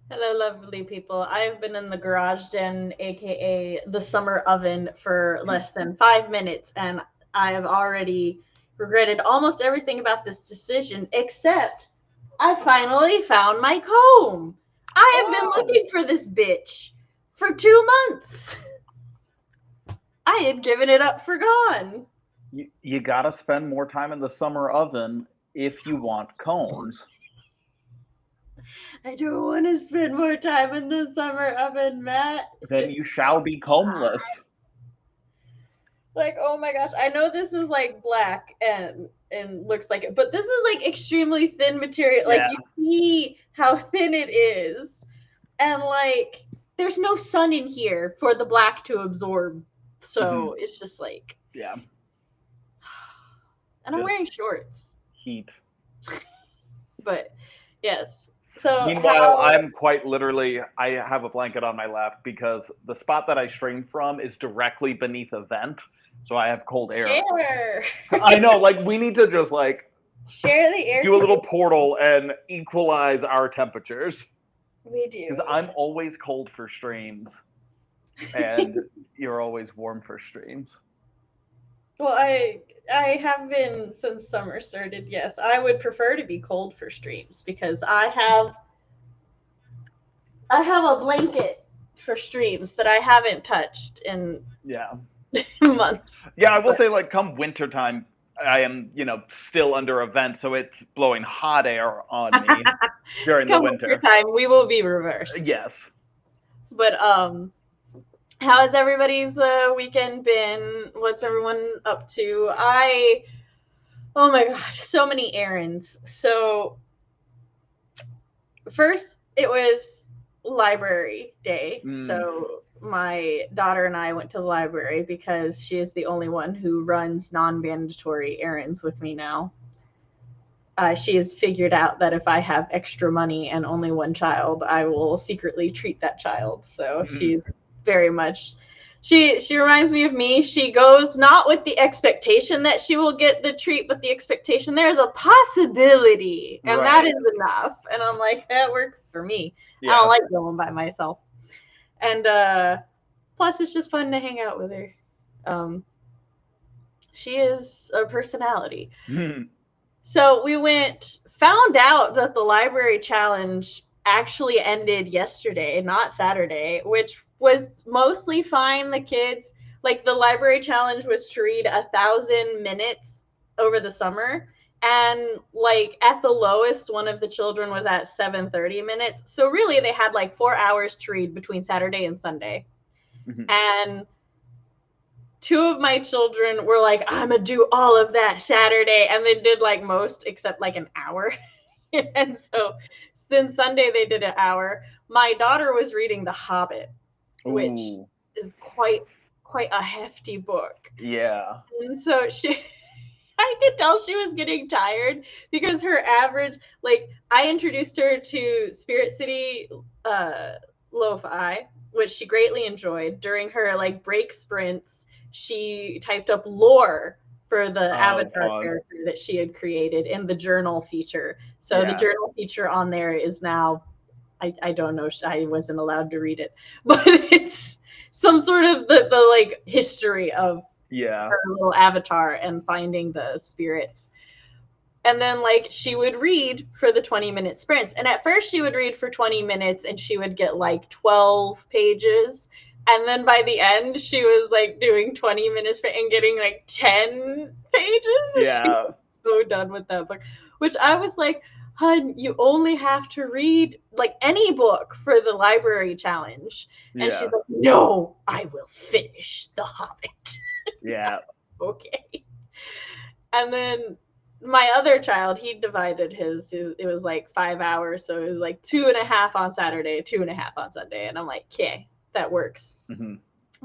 Hello, lovely people. I've been in the garage den, aka the summer oven, for less than 5 minutes, and I have already regretted almost everything about this decision, except I finally found my comb. I have been Oh, looking for this bitch for 2 months. I had given it up for gone. you gotta spend more time in the summer oven if you want combs. I don't want to spend more time in the summer oven, Matt. Then It's you shall be combless. like, oh my gosh, I know this is like black and looks like it, but this is like extremely thin material. Like Yeah. you see how thin it is, and like there's no sun in here for the black to absorb. Hmm. So it's just like, Yeah. and I'm Just wearing shorts, heat. but yes. So Meanwhile, how I'm quite literally, I have a blanket on my lap because the spot that I stream from is directly beneath a vent. So I have cold air. share I know, like, we need to just, like, share the air do a little conditioner? portal and equalize our temperatures. We Because do. I'm always cold for streams, and you're always warm for streams. Well, I have been since summer started. Yes, I would prefer to be cold for streams because I have a blanket for streams that I haven't touched in Yeah. months. Yeah, I will But say, like, come wintertime, I am, still under a vent, so it's blowing hot air on me during the come winter. winter time, we will be reversed. Yes. But how has everybody's weekend been? What's everyone up to? Oh my god, so many errands. So first it was library day. Mm, So my daughter and I went to the library because she is the only one who runs non-mandatory errands with me now. She has figured out that if I have extra money and only one child, I will secretly treat that child. So mm, she's very much she reminds me of me. She goes not with the expectation that she will get the treat, but the expectation there is a possibility, and that right. is enough. And I'm like, that works for me. I don't Yeah. like going by myself. And plus, it's just fun to hang out with her. Um, she is a personality. Mm, So we found out that the library challenge actually ended yesterday, not Saturday, which was mostly fine. The kids, like the library challenge was to read 1,000 minutes over the summer. And like at the lowest, one of the children was at 730 minutes. So really, they had like 4 hours to read between Saturday and Sunday. mhm. And two of my children were like, I'm gonna do all of that Saturday, and then did like most except like an hour. And so then Sunday they did an hour. My daughter was reading The Hobbit, which Ooh. is quite a hefty book. Yeah. And so she I could tell she was getting tired because her average, like I introduced her to Spirit City uh Lo-Fi, which she greatly enjoyed. During her like break sprints, she typed up lore for the Oh, avatar fun. character that she had created in the journal feature. So the Yeah. journal feature on there is now I don't know, I wasn't allowed to read it, but it's some sort of the like history of Yeah. her little avatar and finding the spirits. And then like she would read for the 20-minute sprints. And at first she would read for 20 minutes and she would get like 12 pages. And then by the end she was like doing 20 minutes and getting like 10 pages. She Yeah. was so done with that book. Which I was like, hun, you only have to read like any book for the library challenge. And she's Yeah. like, no, I will finish The Hobbit. Yeah. Okay. And then my other child, he divided his. It was like 5 hours, so it was like 2.5 on Saturday, 2.5 on Sunday, and I'm like, okay, that works. Hmm.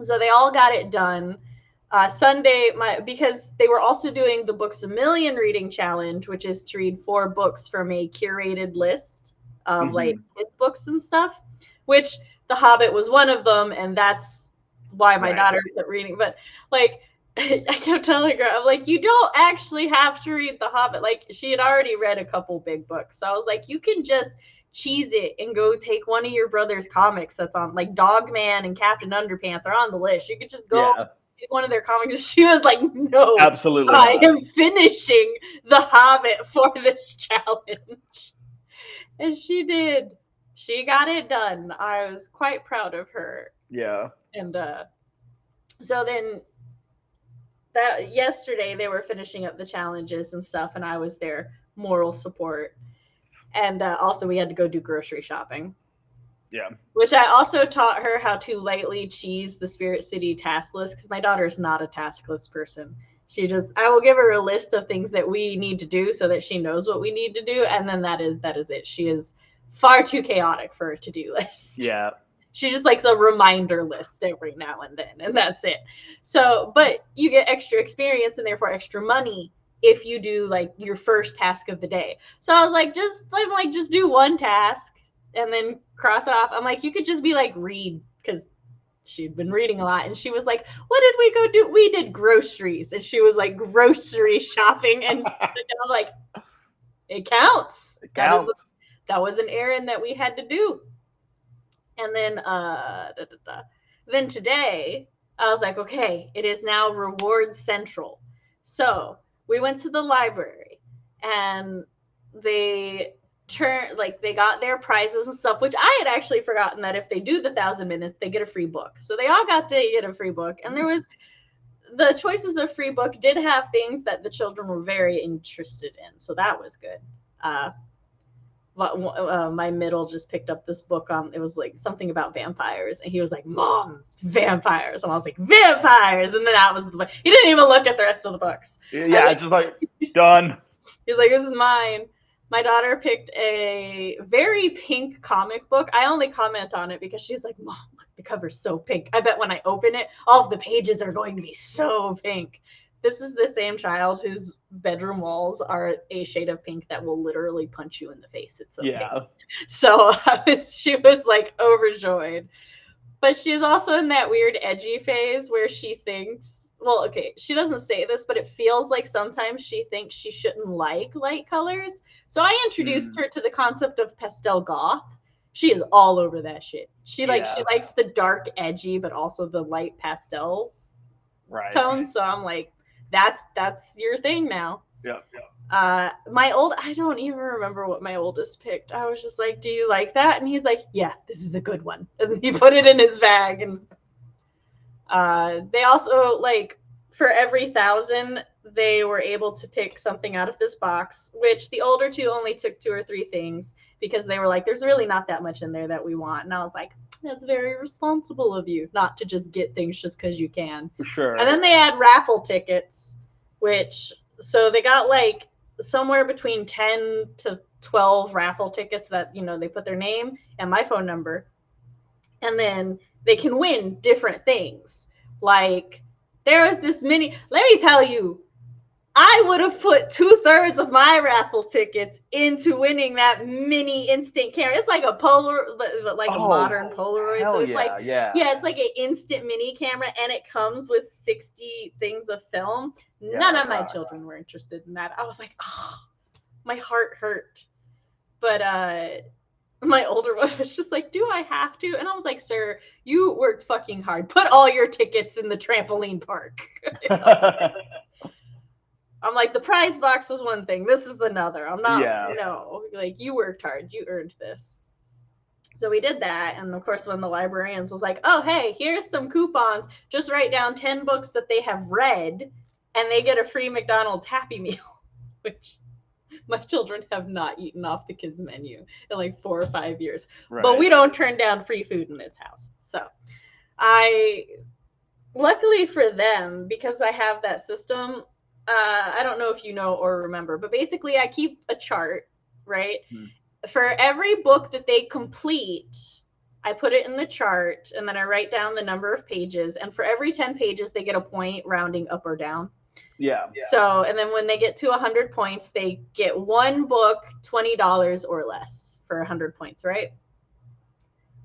So they all got it done. Sunday, because they were also doing the Books a Million reading challenge, which is to read 4 books from a curated list of like Hmm. kids books and stuff. Which The Hobbit was one of them, and that's why my Right. daughter kept reading. But like, I kept telling her, I'm like, you don't actually have to read The Hobbit. Like, she had already read a couple big books, so I was like, you can just cheese it and go take one of your brother's comics that's on, like Dogman and Captain Underpants are on the list. You could just go take one of their comics. She was like, no, absolutely I not. am finishing The Hobbit for this challenge. And she did. She got it done. I was quite proud of her. Yeah. And so then that yesterday they were finishing up the challenges and stuff, and I was their moral support. And also we had to go do grocery shopping. Yeah. Which I also taught her how to lightly cheese the Spirit City task list, because my daughter is not a task list person. I will give her a list of things that we need to do so that she knows what we need to do, and then that is it. She is far too chaotic for a to-do list. Yeah. She just likes a reminder list every now and then, and that's it. So, but you get extra experience and therefore extra money if you do like your first task of the day. So I was like, just do one task and then cross it off. I'm like, you could just be like, read, because she'd been reading a lot. And she was like, what did we go do? We did groceries. And she was like, grocery shopping. And I'm like, it counts. Counts. That was an errand that we had to do. And then then today I was like, okay, it is now reward central. So we went to the library and they got their prizes and stuff, which I had actually forgotten that if they do the 1,000 minutes, they get a free book. So they all got to get a free book. And there was the choices of free book did have things that the children were very interested in. So that was good. My middle just picked up this book on, it was like something about vampires, and he was like, Mom, vampires. And I was like, vampires. And then that was the book. He didn't even look at the rest of the books. Yeah, just like, done. He's like, this is mine. My daughter picked a very pink comic book. I only comment on it because she's like, Mom, look, the cover's so pink. I bet when I open it, all of the pages are going to be so pink. This is the same child whose bedroom walls are a shade of pink that will literally punch you in the face. It's so pink. So she was like overjoyed. But she's also in that weird edgy phase where she thinks, well, okay, she doesn't say this, but it feels like sometimes she thinks she shouldn't like light colors. So I introduced her to the concept of pastel goth. She is all over that shit. She likes the dark edgy, but also the light pastel tones. So I'm like, that's your thing now. Yeah. I don't even remember what my oldest picked. I was just like, do you like that? And he's like, yeah, this is a good one. And he put it in his bag. And they also, like, for every 1,000, they were able to pick something out of this box, which the older two only took 2 or 3 things because they were like, there's really not that much in there that we want. And I was like, that's very responsible of you not to just get things just because you can. For sure. And then they had raffle tickets, so they got like somewhere between 10 to 12 raffle tickets that, they put their name and my phone number. And then they can win different things. Like, there was this let me tell you, I would have put 2/3 of my raffle tickets into winning that mini instant camera. It's like a a modern Polaroid. Hell so it's it's like an instant mini camera, and it comes with 60 things of film. None of my children were interested in that. I was like, oh, my heart hurt. But my older one was just like, do I have to? And I was like, sir, you worked fucking hard. Put all your tickets in the trampoline park. I'm like, the prize box was one thing. This is another. I'm not, no. Like, you worked hard. You earned this. So we did that. And, of course, when the librarians was like, oh, hey, here's some coupons. Just write down 10 books that they have read, and they get a free McDonald's Happy Meal, which my children have not eaten off the kids' menu in like 4 or 5 years. Right. But we don't turn down free food in this house. So luckily for them, because I have that system, I don't know if you know or remember, but basically I keep a chart, right? For every book that they complete, I put it in the chart, and then I write down the number of pages. And for every 10 pages, they get a point rounding up or down. Yeah. So, and then when they get to 100 points, they get one book, $20 or less for 100 points, right?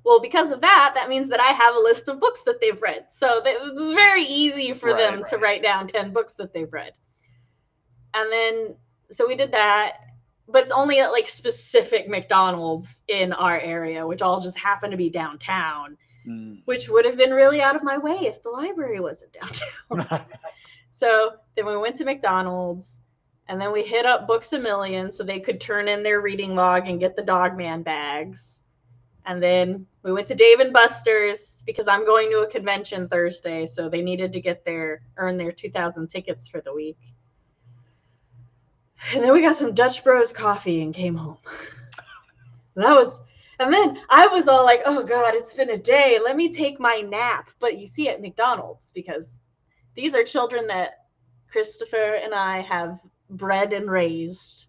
Well, because of that, that means that I have a list of books that they've read. So it was very easy for them to write down 10 books that they've read. And then, so we did that. but it's only at like specific McDonald's in our area, which all just happen to be downtown, which would have been really out of my way if the library wasn't downtown. So then we went to McDonald's, and then we hit up Books A Million so they could turn in their reading log and get the Dogman bags. And then we went to Dave & Buster's because I'm going to a convention Thursday, so they needed to earn their 2,000 tickets for the week. And then we got some Dutch Bros coffee and came home. And then I was all like, oh God, it's been a day. Let me take my nap. But you see, at McDonald's, because these are children that Christopher and I have bred and raised.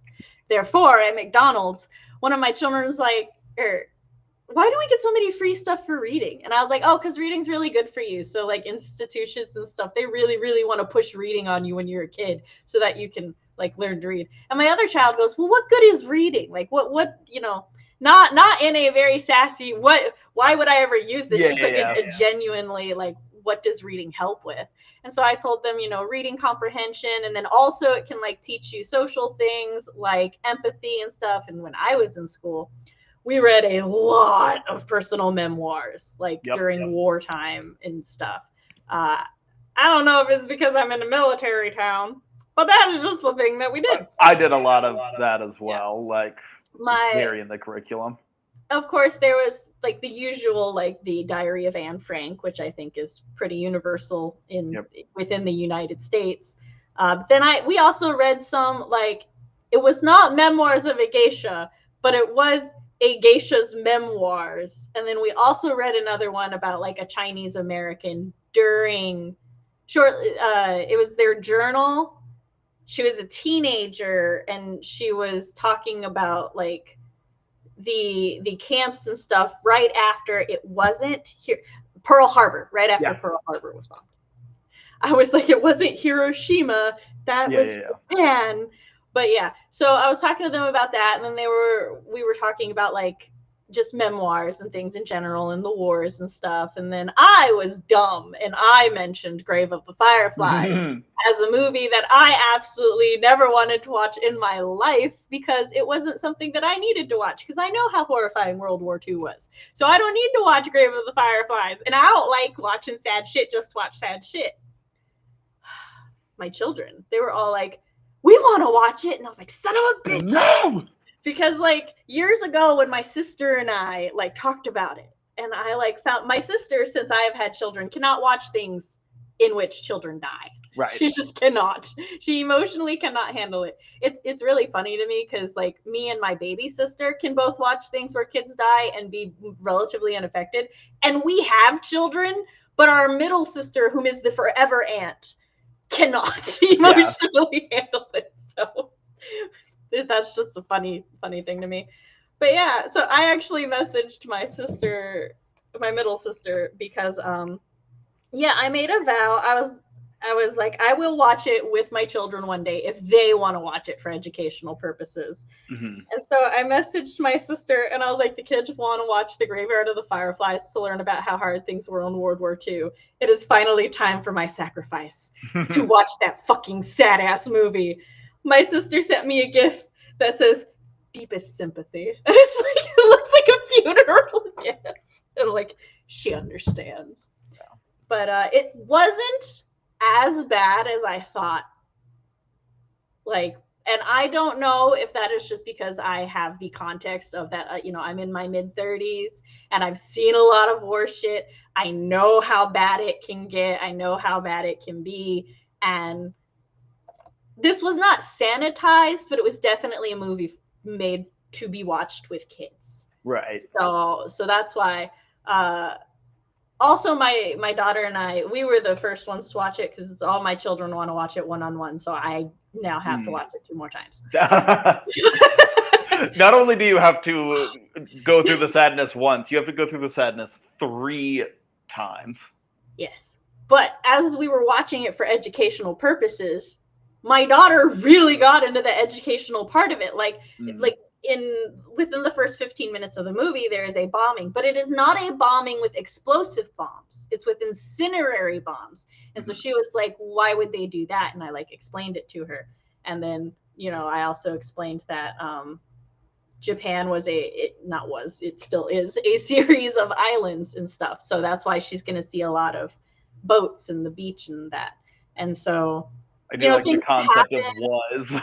Therefore, at McDonald's, one of my children was like, why do we get so many free stuff for reading? And I was like, oh, because reading's really good for you. So like institutions and stuff, they really, really want to push reading on you when you're a kid so that you can like learn to read. And my other child goes, well, what good is reading? Like what, not in a very sassy, why would I ever use this? Just a genuinely like, what does reading help with? And so I told them, reading comprehension, and then also it can like teach you social things like empathy and stuff. And when I was in school, we read a lot of personal memoirs, like during wartime and stuff. I don't know if it's because I'm in a military town, but that is just the thing that we did. I did a lot of that as well, like very in the curriculum. Of course, there was like the usual, like the Diary of Anne Frank, which I think is pretty universal within the United States. Then we also read some, like, it was not Memoirs of a Geisha, but it was a geisha's memoirs. And then we also read another one about like a Chinese American it was their journal. She was a teenager and she was talking about like the camps and stuff right after it wasn't here, Pearl Harbor, right after Pearl Harbor was bombed. I was like, it wasn't Hiroshima, that was Japan. But yeah, so I was talking to them about that, and then we were talking about like just memoirs and things in general and the wars and stuff. And then I was dumb and I mentioned Grave of the Fireflies as a movie that I absolutely never wanted to watch in my life because it wasn't something that I needed to watch because I know how horrifying World War II was. So I don't need to watch Grave of the Fireflies, and I don't like watching sad shit just to watch sad shit. My children, they were all like, we want to watch it. And I was like, son of a bitch. No! Because like years ago when my sister and I like talked about it, and I like found my sister, since I have had children, cannot watch things in which children die. Right. She just cannot. She emotionally cannot handle it. It's really funny to me because like me and my baby sister can both watch things where kids die and be relatively unaffected. And we have children, but our middle sister, whom is the forever aunt, cannot emotionally handle it. So that's just a funny thing to me. But yeah, so I actually messaged my sister, my middle sister, because I made a vow. I was like, I will watch it with my children one day if they want to watch it for educational purposes. Mm-hmm. And so I messaged my sister and I was like, the kids want to watch The Graveyard of the Fireflies to learn about how hard things were in World War II. It is finally time for my sacrifice to watch that fucking sad ass movie. My sister sent me a GIF that says deepest sympathy. And it's like, it looks like a funeral GIF. And like, she understands. Yeah. But it wasn't as bad as I thought. Like, and I don't know if that is just because I have the context of that, I'm in my mid-30s and I've seen a lot of war shit. I know how bad it can get. I know how bad it can be. And this was not sanitized, but it was definitely a movie made to be watched with kids. Right. So that's why. Also, my daughter and I, we were the first ones to watch it because all my children want to watch it one-on-one. So I now have to watch it 2 more times. Not only do you have to go through the sadness once, you have to go through the sadness 3 times. Yes. But as we were watching it for educational purposes, my daughter really got into the educational part of it. Within the first 15 minutes of the movie, there is a bombing, but it is not a bombing with explosive bombs. It's with incendiary bombs. And so she was like, why would they do that? And I like explained it to her. And then, I also explained that Japan it still is a series of islands and stuff. So that's why she's going to see a lot of boats and the beach and that. And so, I do like the things would concept of happen. was.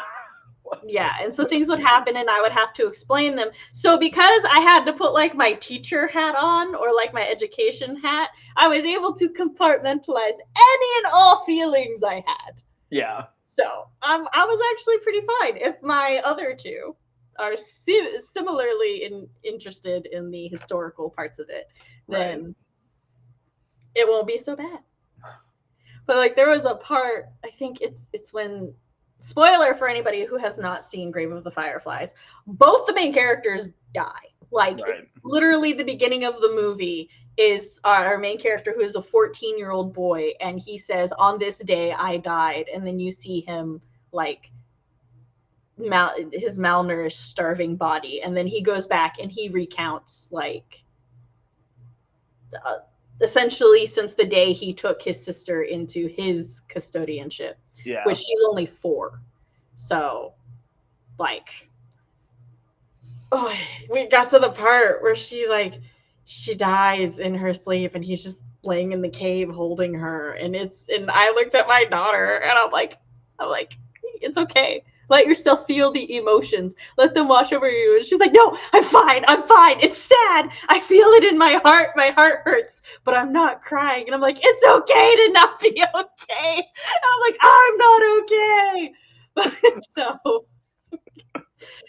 Yeah, and so things would happen and I would have to explain them. So because I had to put like my teacher hat on or like my education hat, I was able to compartmentalize any and all feelings I had. Yeah. So I was actually pretty fine. If my other two are similarly interested in the historical parts of it, then Right. it won't be so bad. But like there was a part, I think it's when, spoiler for anybody who has not seen Grave of the Fireflies, both the main characters die. Like Right. literally the beginning of the movie is our main character who is a 14-year-old boy, and he says, "On this day I died," and then you see him like his malnourished, starving body, and then he goes back and he recounts like essentially since the day he took his sister into his custodianship, Yeah. which she's only 4. So, like, oh, we got to the part where she dies in her sleep, and he's just laying in the cave holding her, and I looked at my daughter, and I'm like, it's okay. Let yourself feel the emotions. Let them wash over you. And she's like, no, I'm fine. I'm fine. It's sad. I feel it in my heart. My heart hurts, but I'm not crying. And I'm like, it's okay to not be okay. And I'm like, I'm not okay. So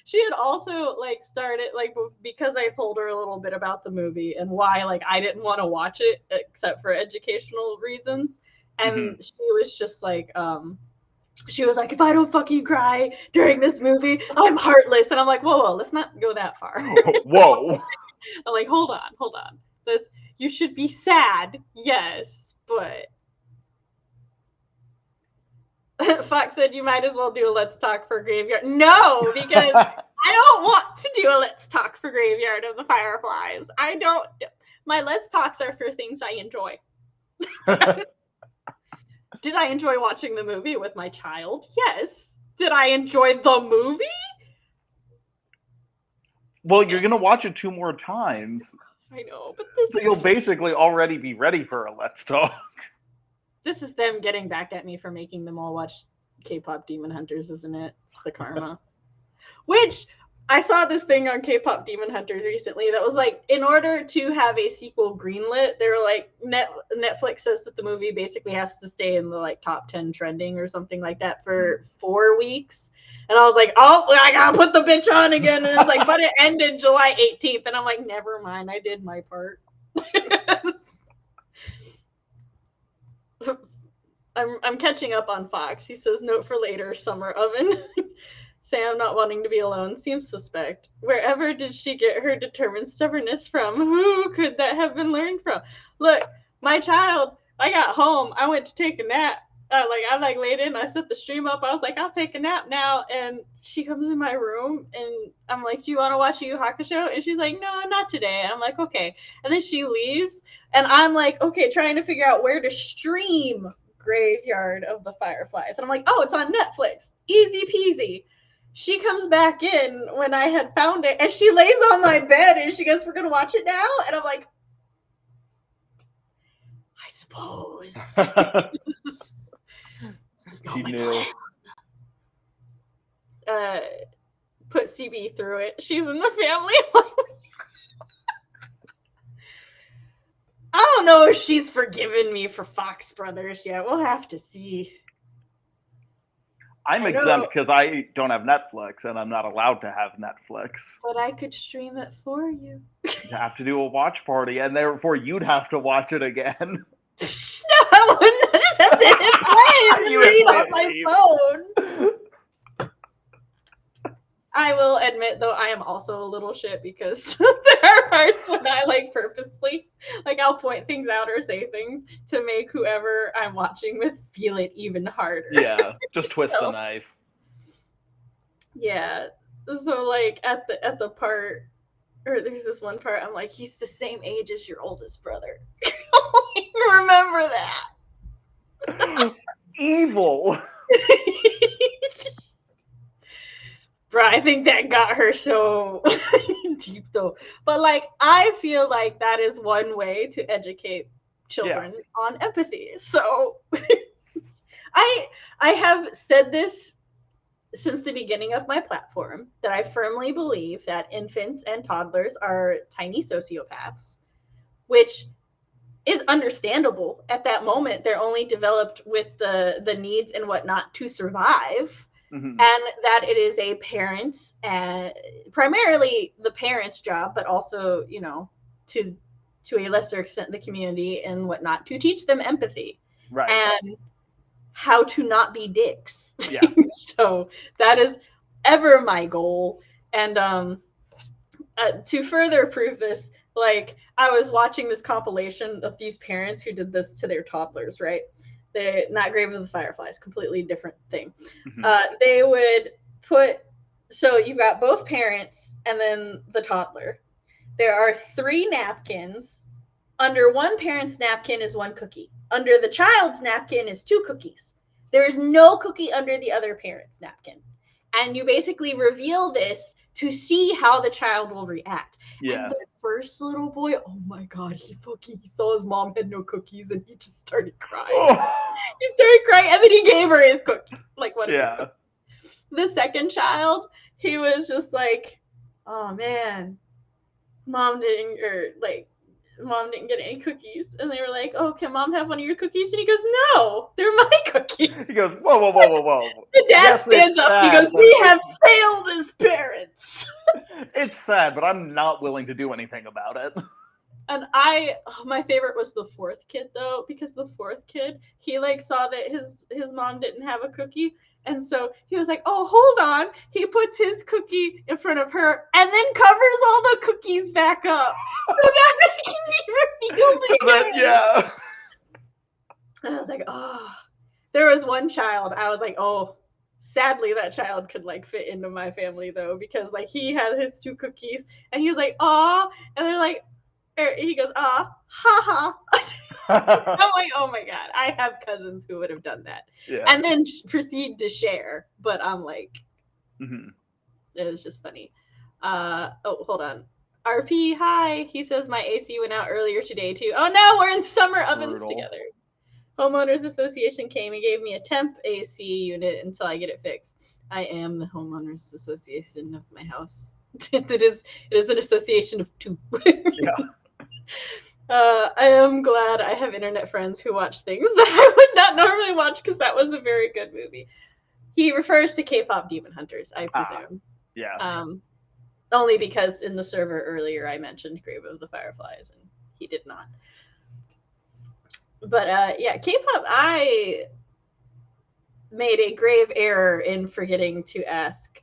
she had also like started like, because I told her a little bit about the movie and why like I didn't want to watch it except for educational reasons. And she was just like, she was like, if I don't fucking cry during this movie, I'm heartless. And I'm like, whoa, let's not go that far. Whoa. I'm like, hold on. You should be sad, yes, but Fox said you might as well do a Let's Talk for Graveyard. No, because I don't want to do a Let's Talk for Graveyard of the Fireflies. I don't. My Let's Talks are for things I enjoy. Did I enjoy watching the movie with my child? Yes. Did I enjoy the movie? Well, you're going to watch it 2 more times. I know, but so you'll basically already be ready for a Let's Talk. This is them getting back at me for making them all watch K-pop Demon Hunters, isn't it? It's the karma. Which, I saw this thing on K-pop Demon Hunters recently that was like, in order to have a sequel greenlit, they were like, Netflix says that the movie basically has to stay in the like top 10 trending or something like that for 4 weeks. And I was like, oh, I gotta put the bitch on again. And it's like, but it ended July 18th. And I'm like, never mind, I did my part. I'm catching up on Fox. He says, note for later, summer oven. Sam not wanting to be alone seems suspect. Wherever did she get her determined stubbornness from? Who could that have been learned from? Look, my child, I got home. I went to take a nap. I laid in. I set the stream up. I was like, I'll take a nap now. And she comes in my room, and I'm like, do you want to watch a Yu Hakusho? And she's like, no, not today. And I'm like, okay. And then she leaves, and I'm like, okay, trying to figure out where to stream Graveyard of the Fireflies. And I'm like, oh, it's on Netflix. Easy peasy. She comes back in when I had found it, and she lays on my bed, and she goes, we're going to watch it now? And I'm like, I suppose. This is not my plan. Put CB through it. She's in the family. I don't know if she's forgiven me for Fox Brothers yet. We'll have to see. I'm exempt because I don't have Netflix, and I'm not allowed to have Netflix. But I could stream it for you. You have to do a watch party, and therefore you'd have to watch it again. No, I wouldn't. I just have to hit play and read on my phone. I will admit, though, I am also a little shit because there are parts when I purposely, I'll point things out or say things to make whoever I'm watching with feel it even harder. Yeah, just twist the knife. Yeah, so at the part, or there's this one part, I'm like, he's the same age as your oldest brother. Remember that. Evil. Bro, I think that got her so deep though. But like I feel like that is one way to educate Yeah. children on empathy. So I I have said this since the beginning of my platform that I firmly believe that infants and toddlers are tiny sociopaths, which is understandable at that moment. They're only developed with the needs and whatnot to survive, Hmm. and that it is a parent's and primarily the parent's job, but also to a lesser extent the community and whatnot to teach them empathy Right. and how to not be dicks. Yeah. So that is ever my goal. And to further prove this, like I was watching this compilation of these parents who did this to their toddlers, right? They not Grave of the Fireflies, completely different thing. Hmm. They would put so you've got both parents and then the toddler. There are 3 napkins. Under one parent's napkin is 1 cookie. Under the child's napkin is 2 cookies. There is no cookie under the other parent's napkin. And you basically reveal this to see how the child will react. And Yeah. the first little boy, oh my god, he saw his mom had no cookies and he just started crying. Oh. He started crying and then he gave her his cookie, like one of his Yeah. cookies. The second child, he was just like, oh man, mom didn't get any cookies. And they were like, oh, can mom have one of your cookies? And he goes, no, they're my cookies. He goes, whoa, whoa, whoa, whoa, whoa. The dad Yes, stands it's up. He sad, goes, but we have failed as parents. it's sad, but I'm not willing to do anything about it. And my favorite was the fourth kid though, because the fourth kid, he like saw that his mom didn't have a cookie, and so he was like, "Oh, hold on." He puts his cookie in front of her, and then covers all the cookies back up, so that they can be revealed So that, again. yeah. And I was like, "Oh." There was one child. I was like, "Oh." Sadly, that child could like fit into my family though, because like he had his 2 cookies, and he was like, "Aw," and they're like, he goes, "Ah, ha ha." I'm like, oh my god, I have cousins who would have done that, Yeah. and then proceed to share. But I'm like, Hmm. it was just funny. Oh, hold on. RP, hi. He says my AC went out earlier today too. Oh no, we're in summer ovens Brutal. together. Homeowners Association came and gave me a temp AC unit until I get it fixed. I am the homeowners association of my house. It is an association of 2. Yeah. I am glad I have internet friends who watch things that I would not normally watch because that was a very good movie. He refers to K-pop Demon Hunters, I presume. Yeah. Only because in the server earlier I mentioned Grave of the Fireflies and he did not. But yeah, K-pop, I made a grave error in forgetting to ask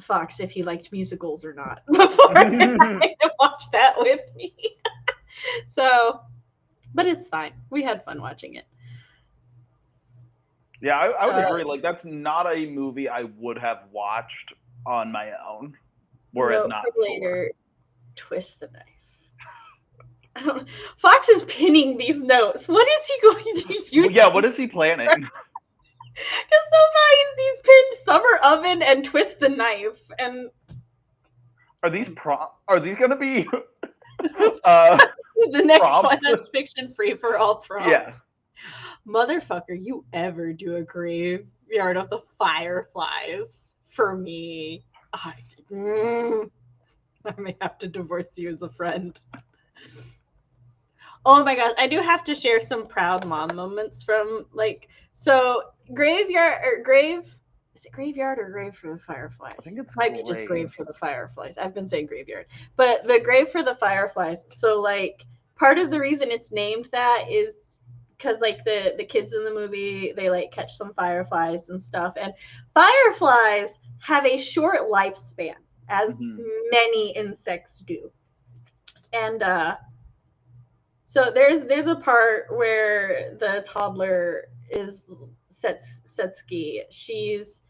Fox if he liked musicals or not before I made him watch that with me. So, but it's fine. We had fun watching it. Yeah, I would agree. Like, that's not a movie I would have watched on my own. Were it not for later, twist the knife. Fox is pinning these notes. What is he going to use? Well, yeah, what is he planning? Because so far he's pinned Summer Oven and Twist the Knife, and Are these gonna be the next prompts? Science Fiction free for all prompts? Yeah. Motherfucker, you ever do a Graveyard of the Fireflies for me? I may have to divorce you as a friend. Oh my gosh, I do have to share some proud mom moments from so Graveyard or Grave. Is it Graveyard or Grave for the Fireflies? I think it might be just Grave for the Fireflies. I've been saying Graveyard, but the Grave for the Fireflies. So part of the reason it's named that is because the kids in the movie, they catch some fireflies and stuff, and fireflies have a short lifespan, as many insects do, and so there's a part where the toddler is Setsuki. She's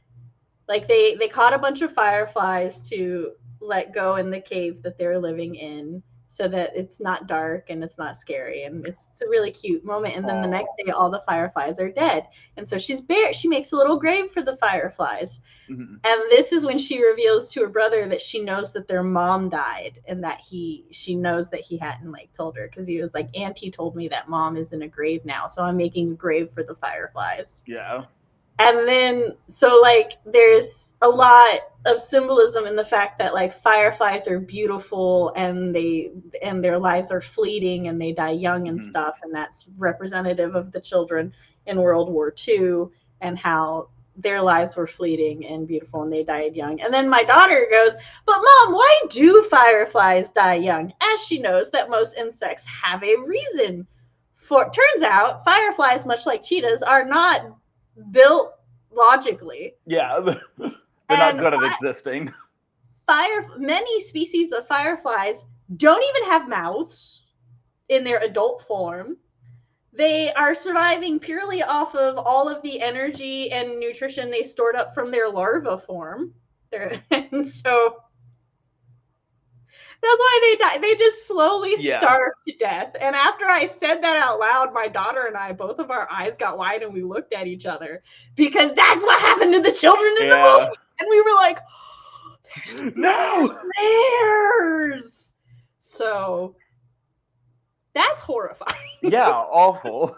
they caught a bunch of fireflies to let go in the cave that they're living in so that it's not dark and it's not scary, and it's a really cute moment. And then the next day all the fireflies are dead, and so she makes a little grave for the fireflies. Mm-hmm. And this is when she reveals to her brother that she knows that their mom died, and that she knows that he hadn't like told her, because he was like, Auntie told me that mom is in a grave now, so I'm making a grave for the fireflies. Yeah. And then so like there's a lot of symbolism in the fact that like fireflies are beautiful, and their lives are fleeting and they die young and stuff, and that's representative of the children in World War II, and how their lives were fleeting and beautiful and they died young. And then my daughter goes, but Mom, why do fireflies die young? As she knows that most insects have a reason. For turns out fireflies, much like cheetahs, are not built logically. Yeah. They're not good at existing. Many species of fireflies don't even have mouths in their adult form. They are surviving purely off of all of the energy and nutrition they stored up from their larva form. And so that's why they die. They just slowly starve to death. And after I said that out loud, my daughter and I, both of our eyes got wide and we looked at each other, because that's what happened to the children in the movie. And we were like, oh, there's flares. So that's horrifying. Yeah, awful.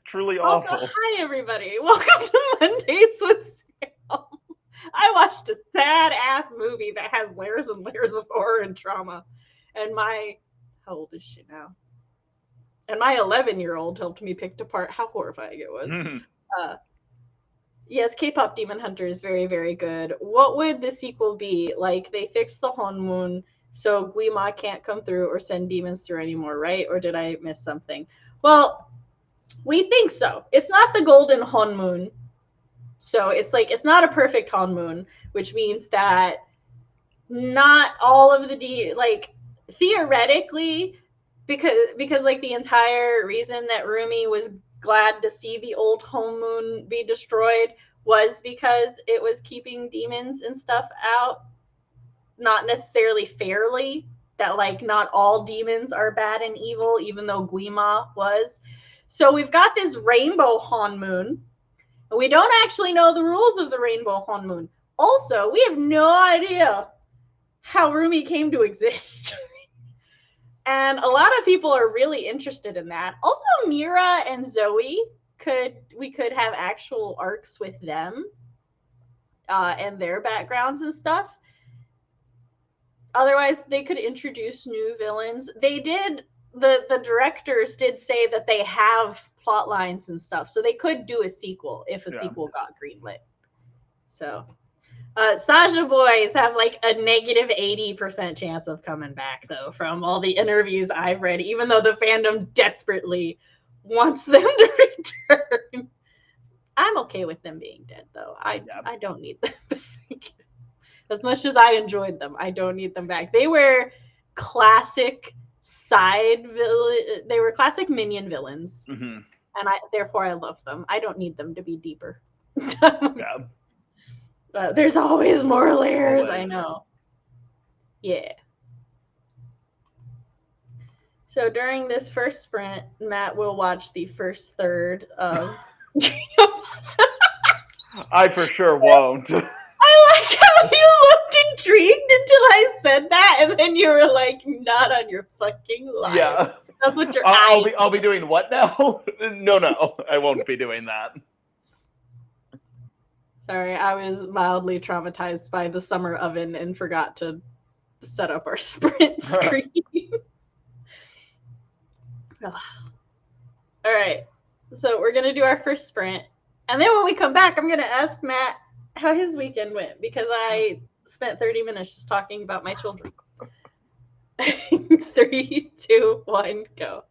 Truly awful. Also, hi everybody. Welcome to Mondays with Sam. I watched a sad ass movie that has layers and layers of horror and trauma. And how old is she now? And my 11-year-old helped me pick apart how horrifying it was. Yes, K-pop Demon Hunter is very, very good. What would the sequel be? Like, they fixed the Honmun, so Guima can't come through or send demons through anymore, right? Or did I miss something? Well, we think so. It's not the golden Honmun. So it's like, it's not a perfect Honmun, which means that not all of the theoretically, because like the entire reason that Rumi was glad to see the old Honmun be destroyed was because it was keeping demons and stuff out, not necessarily fairly, that like not all demons are bad and evil, even though Guima was. So we've got this rainbow Honmun, and we don't actually know the rules of the rainbow Honmun. Also, we have no idea how Rumi came to exist. And a lot of people are really interested in that. Also, Mira and Zoe, we could have actual arcs with them and their backgrounds and stuff. Otherwise, they could introduce new villains. They did, the directors did say that they have plot lines and stuff, so they could do a sequel if a sequel got greenlit. So Sasha boys have like a negative 80% chance of coming back, though, from all the interviews I've read, even though the fandom desperately wants them to return. I'm okay with them being dead, though. I don't need them back. As much as I enjoyed them, I don't need them back. They were classic they were classic minion villains. And therefore I love them. I don't need them to be deeper. There's always more layers. Always. I know. Yeah. So during this first sprint, Matt will watch the first third of. I for sure won't. I like how you looked intrigued until I said that, and then you were like, "Not on your fucking life." Yeah. That's what your eyes. I'll be doing what now? No, I won't be doing that. Sorry, I was mildly traumatized by the summer oven and forgot to set up our sprint screen. All right, so we're gonna do our first sprint, and then when we come back, I'm gonna ask Matt how his weekend went, because I spent 30 minutes just talking about my children. 3, 2, 1, go.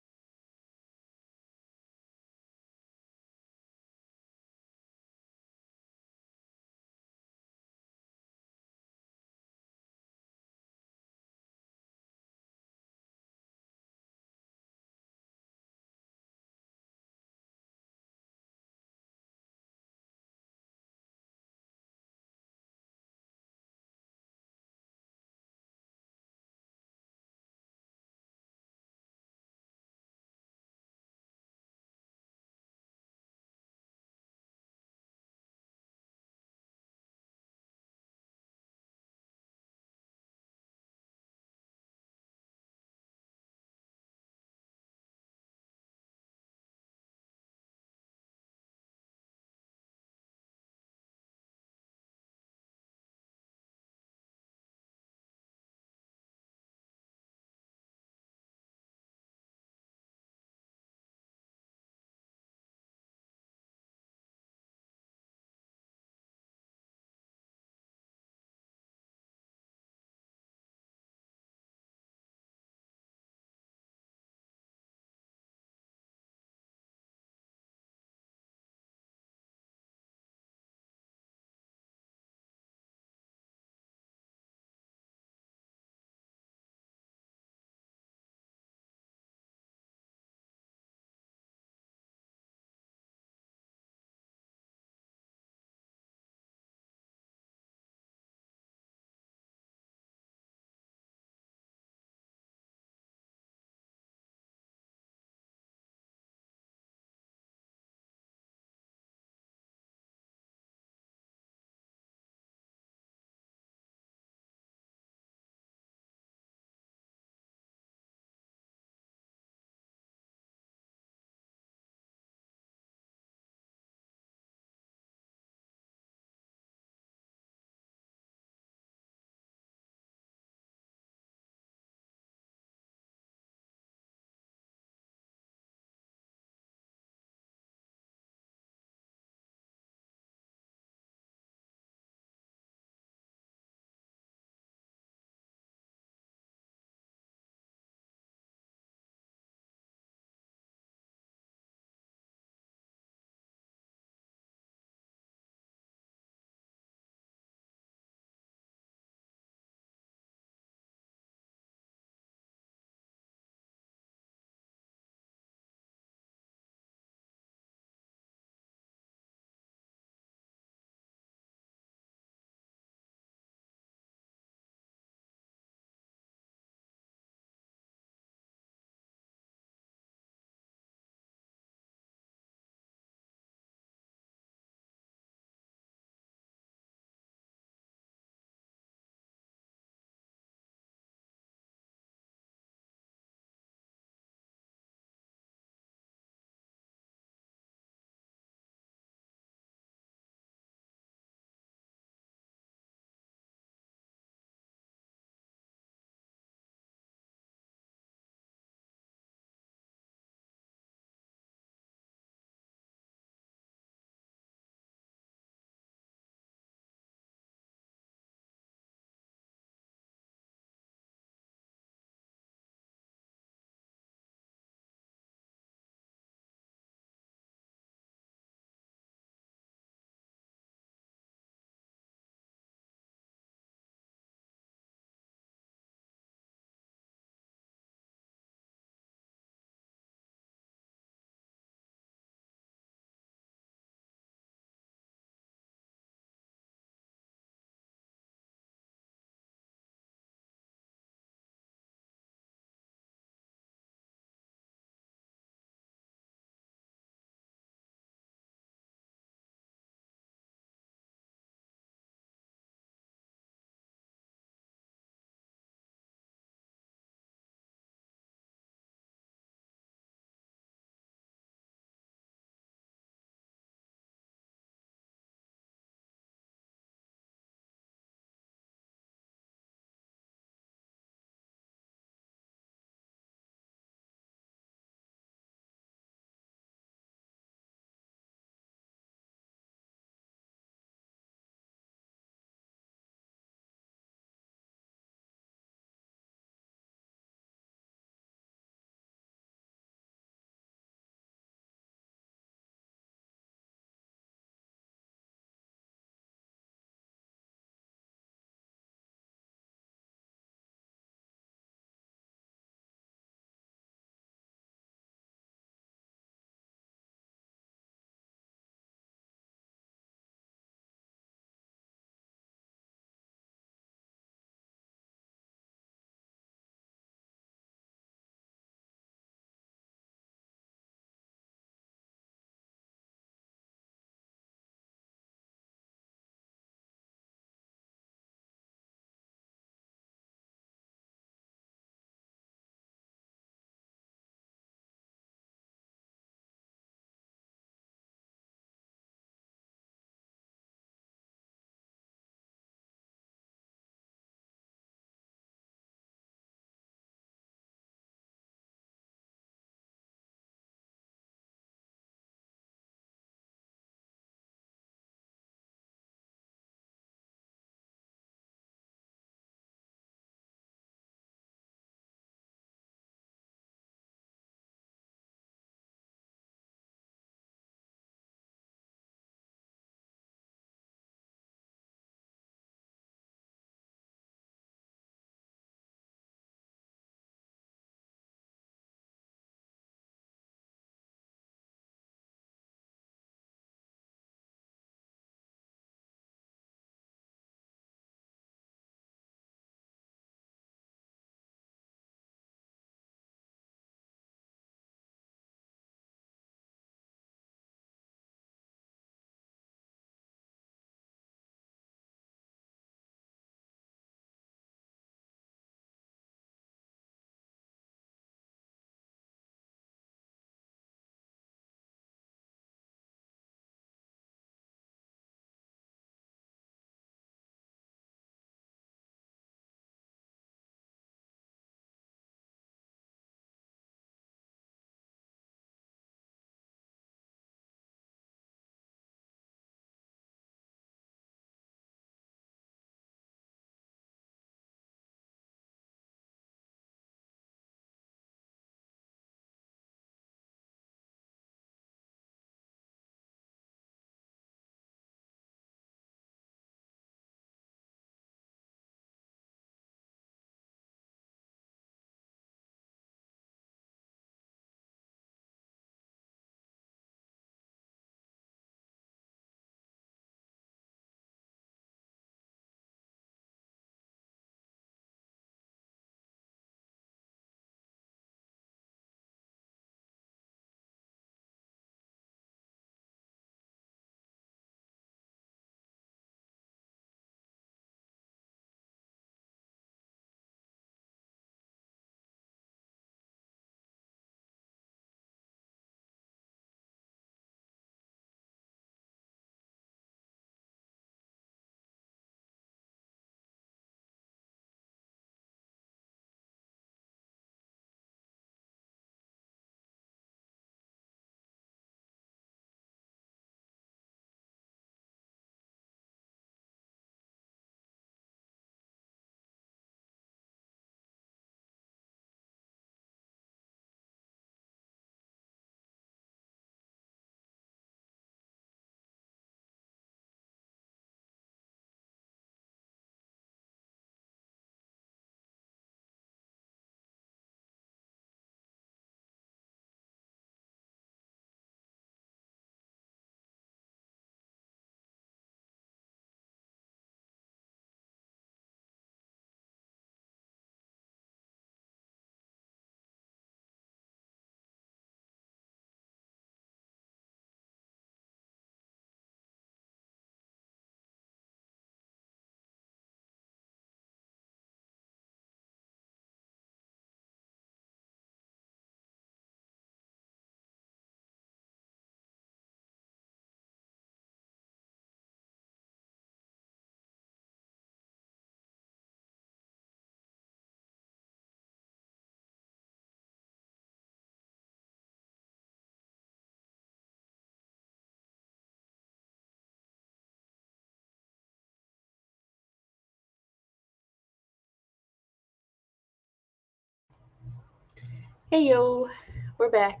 Hey yo, we're back.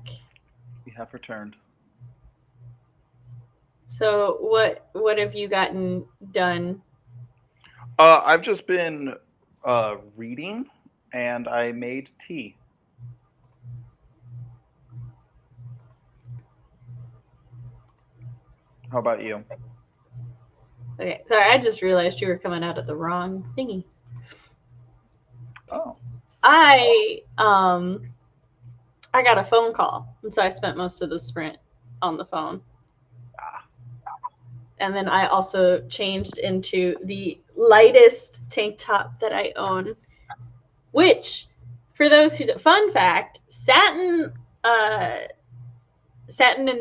We have returned. So what have you gotten done? I've just been reading, and I made tea. How about you? Okay, sorry, I just realized you were coming out of the wrong thingy. Oh, I I got a phone call, and so I spent most of the sprint on the phone. And then I also changed into the lightest tank top that I own, which, for those who fun fact, satin and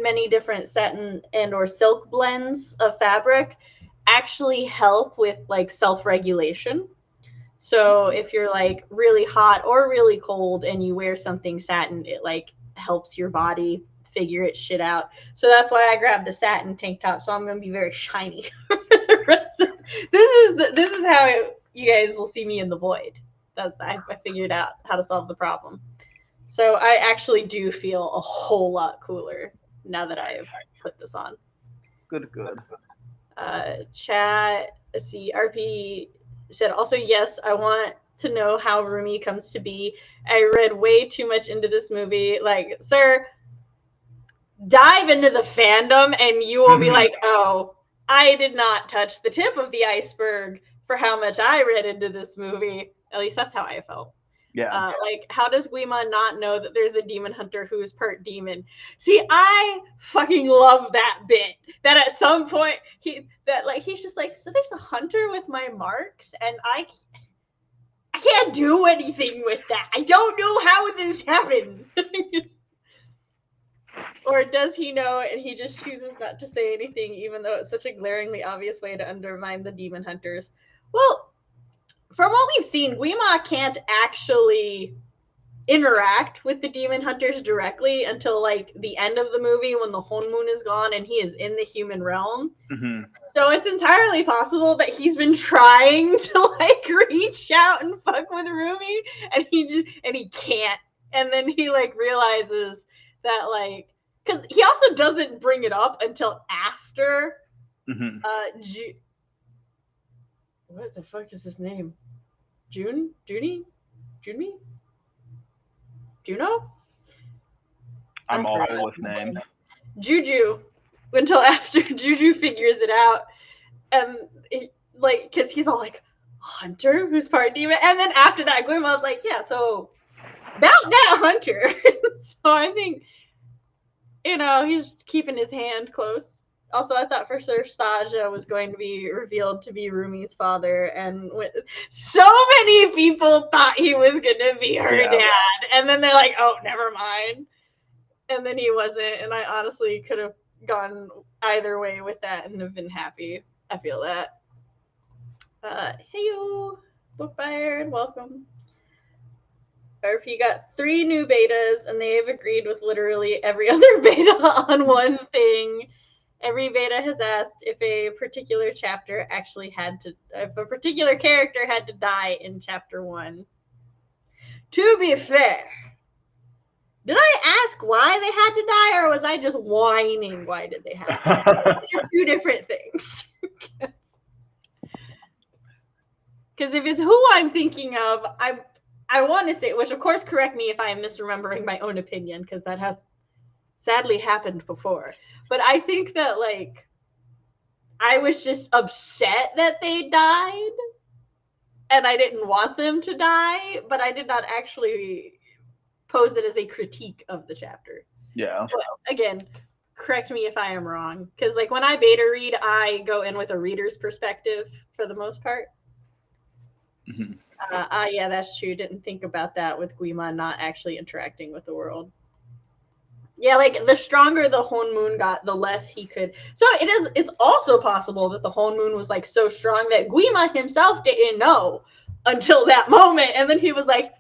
many different satin and or silk blends of fabric actually help with like self-regulation. So if you're like really hot or really cold and you wear something satin, it like helps your body figure its shit out. So that's why I grabbed the satin tank top. So I'm gonna be very shiny for the rest of this is how you guys will see me in the void. I figured out how to solve the problem. So I actually do feel a whole lot cooler now that I've put this on. good, good. Chat, let's see, RP said also, yes, I want to know how Rumi comes to be. I read way too much into this movie. Like, sir, dive into the fandom and you will be like, oh, I did not touch the tip of the iceberg for how much I read into this movie. At least that's how I felt. Yeah. Like, how does Guima not know that there's a demon hunter who is part demon? See, I fucking love that bit. That at some point he's just like, so there's a hunter with my marks, and I can't do anything with that. I don't know how this happened. Or does he know and he just chooses not to say anything, even though it's such a glaringly obvious way to undermine the demon hunters? Well, from what we've seen, Guima can't actually interact with the demon hunters directly until like the end of the movie when the whole moon is gone and he is in the human realm. Mm-hmm. So it's entirely possible that he's been trying to like reach out and fuck with Rumi and he can't. And then he like realizes that like, because he also doesn't bring it up until after Mm-hmm. What the fuck is his name? Junie? Juno? I'm awful with names. Juju, until after Juju figures it out, and like, because he's all like, Hunter, who's part demon, and then after that, Guima's like, yeah, so about that Hunter. So I think, he's keeping his hand close. Also, I thought for sure Staja was going to be revealed to be Rumi's father, and so many people thought he was going to be her dad, and then they're like, oh, never mind. And then he wasn't, and I honestly could have gone either way with that and have been happy. I feel that. Hey yo, book buyer, welcome. RP got 3 new betas, and they have agreed with literally every other beta on one thing. Every beta has asked if a particular chapter if a particular character had to die in chapter 1. To be fair, did I ask why they had to die, or was I just whining why did they have to die? These are 2 different things. Because if it's who I'm thinking of, I want to say, which of course correct me if I am misremembering my own opinion, because that has sadly happened before. But I think that like I was just upset that they died, and I didn't want them to die, but I did not actually pose it as a critique of the chapter. Yeah. But again, correct me if I am wrong, because like when I beta read, I go in with a reader's perspective for the most part. Mm-hmm. Yeah, that's true. Didn't think about that with Guima not actually interacting with the world. Yeah, like the stronger the Hon Moon got, the less he could. So it's also possible that the Hon Moon was like so strong that Guima himself didn't know until that moment, and then he was like,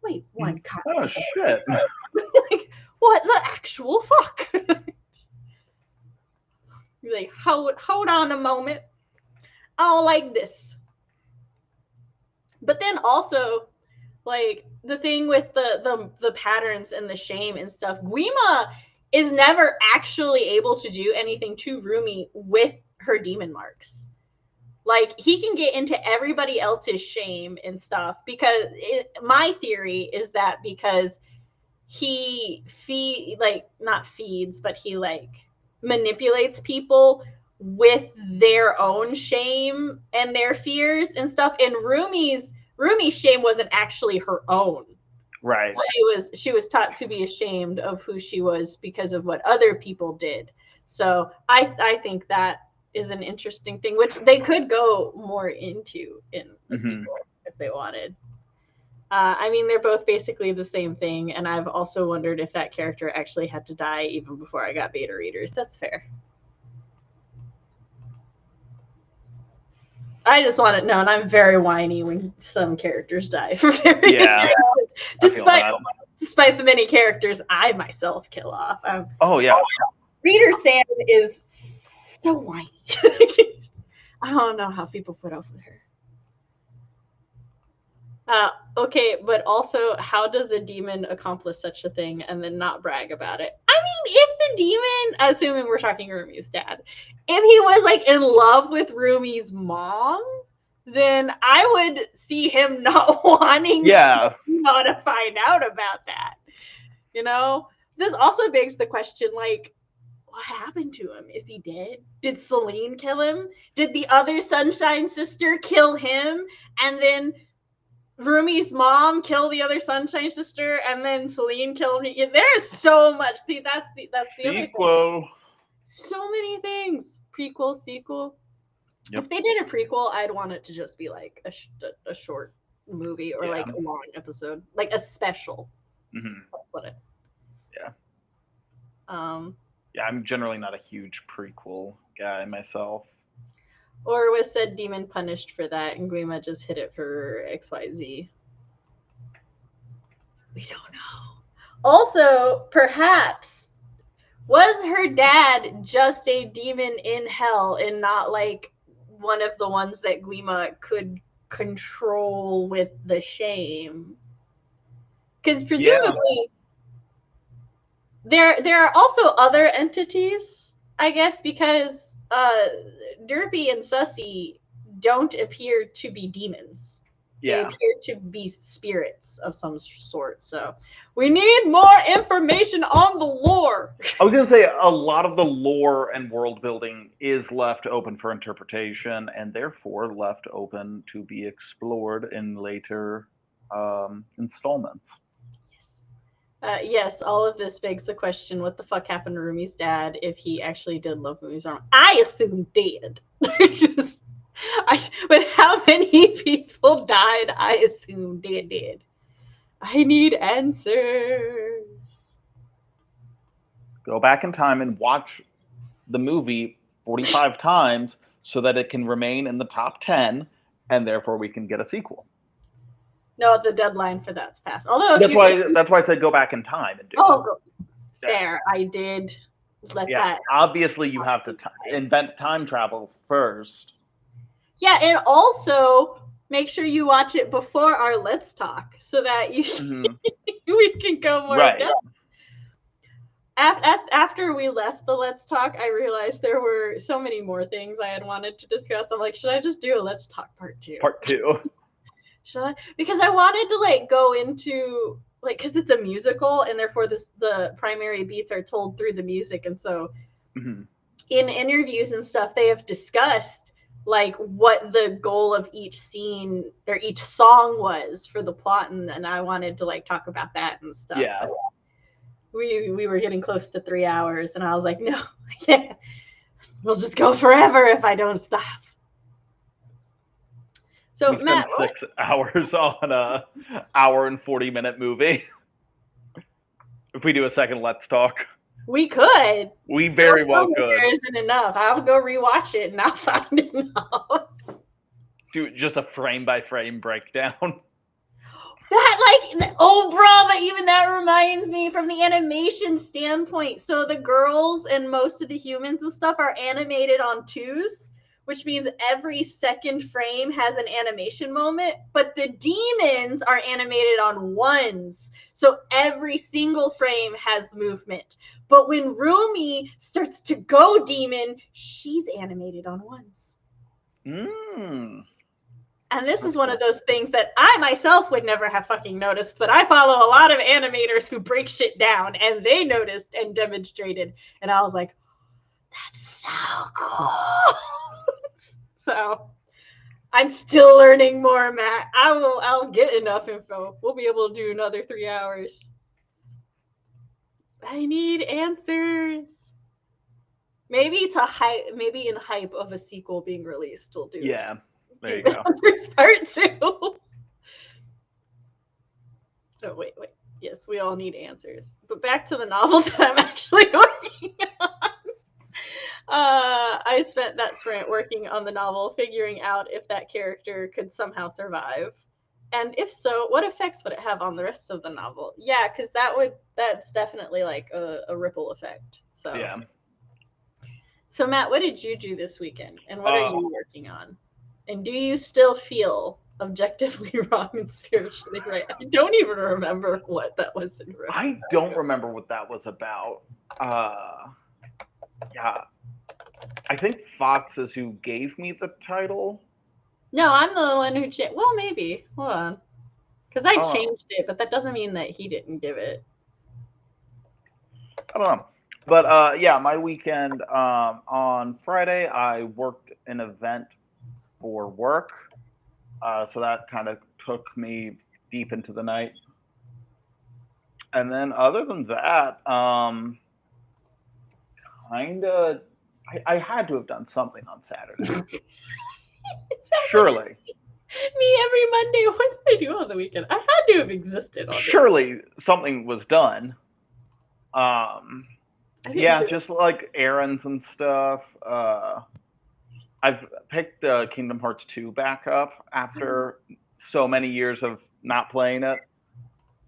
"Wait, one cop." Oh shit! Like, what the actual fuck? He's like, hold on a moment. I don't like this. But then also, Like the thing with the patterns and the shame and stuff, Guima is never actually able to do anything to Rumi with her demon marks. Like he can get into everybody else's shame and stuff because my theory is that because he not feeds, but he like manipulates people with their own shame and their fears and stuff. And Rumi's shame wasn't actually her own. Right. She was taught to be ashamed of who she was because of what other people did. So I think that is an interesting thing, which they could go more into in the sequel if they wanted. I mean, they're both basically the same thing, and I've also wondered if that character actually had to die even before I got beta readers. That's fair. I just want it known I'm very whiny when some characters die for various reasons. Despite the many characters I myself kill off. Reader Sam is so whiny. I don't know how people put up with her. Okay, but also, how does a demon accomplish such a thing and then not brag about it? I mean, if the demon, assuming we're talking Rumi's dad, if he was like in love with Rumi's mom, then I would see him not wanting to find out about that. You know, this also begs the question, like, what happened to him? Is he dead? Did Celine kill him? Did the other Sunshine Sister kill him? And then Rumi's mom kill the other Sunshine Sister, and then Celine kill me. There's so much. See, that's the other thing. So many things. Prequel, sequel. Yep. If they did a prequel, I'd want it to just be like a short movie or like a long episode, like a special. That's what it. Yeah. Yeah, I'm generally not a huge prequel guy myself. Or was said demon punished for that, and Guima just hit it for XYZ? We don't know. Also, perhaps, was her dad just a demon in hell and not like one of the ones that Guima could control with the shame? Because presumably there are also other entities, I guess, because Derpy and Sussy don't appear to be demons. They appear to be spirits of some sort. So we need more information on the lore. I was going to say a lot of the lore and world building is left open for interpretation and therefore left open to be explored in later installments. Yes, all of this begs the question, what the fuck happened to Rumi's dad if he actually did love Rumi's mom? I assume dead. But how many people died? I assume dead. I need answers. Go back in time and watch the movie 45 times so that it can remain in the top 10, and therefore we can get a sequel. No, the deadline for that's passed. Although that's why I said go back in time and do it. Fair. I did let that. Obviously, you have to invent time travel first. Yeah, and also make sure you watch it before our Let's Talk so that we can go more in depth. After we left the Let's Talk, I realized there were so many more things I had wanted to discuss. I'm like, should I just do a Let's Talk part 2? Part 2. Should I? Because I wanted to like go into like, because it's a musical and therefore the primary beats are told through the music, and so in interviews and stuff they have discussed like what the goal of each scene or each song was for the plot, and I wanted to like talk about that and stuff. Yeah. We were getting close to 3 hours, and I was like, no, I can't. We'll just go forever if I don't stop. So we spent 6 hours on a hour and 40-minute movie. If we do a second Let's Talk. We could. We very well could. There isn't enough. I'll go rewatch it and I'll find enough. Do just a frame-by-frame breakdown. But even that reminds me from the animation standpoint. So the girls and most of the humans and stuff are animated on 2s, which means every second frame has an animation moment, but the demons are animated on ones. So every single frame has movement. But when Rumi starts to go demon, she's animated on ones. Mm. And this is one of those things that I myself would never have fucking noticed, but I follow a lot of animators who break shit down, and they noticed and demonstrated. And I was like, that's so cool. So I'm still learning more, Matt. I'll get enough info. We'll be able to do another 3 hours. I need answers. Maybe maybe in hype of a sequel being released, we'll do there you go. part 2. Oh, wait. Yes, we all need answers. But back to the novel that I'm actually working on. I spent that sprint working on the novel, figuring out if that character could somehow survive. And if so, what effects would it have on the rest of the novel? Yeah, because that's definitely like a ripple effect. So Yeah. So Matt, what did you do this weekend? And what are you working on? And do you still feel objectively wrong and spiritually right? I don't even remember what that was in reference. I don't remember what that was about. Yeah. I think Fox is who gave me the title. No, I'm the one who changed. Well, maybe. Hold on. Because I changed it, but that doesn't mean that he didn't give it. I don't know. But yeah, my weekend, on Friday, I worked an event for work. So that kind of took me deep into the night. And then other than that, kind of, I had to have done something on Saturday. Surely. Me every Monday. What did I do on the weekend? I had to have existed on Surely something was done. Yeah, just like errands and stuff. I've picked Kingdom Hearts 2 back up after so many years of not playing it.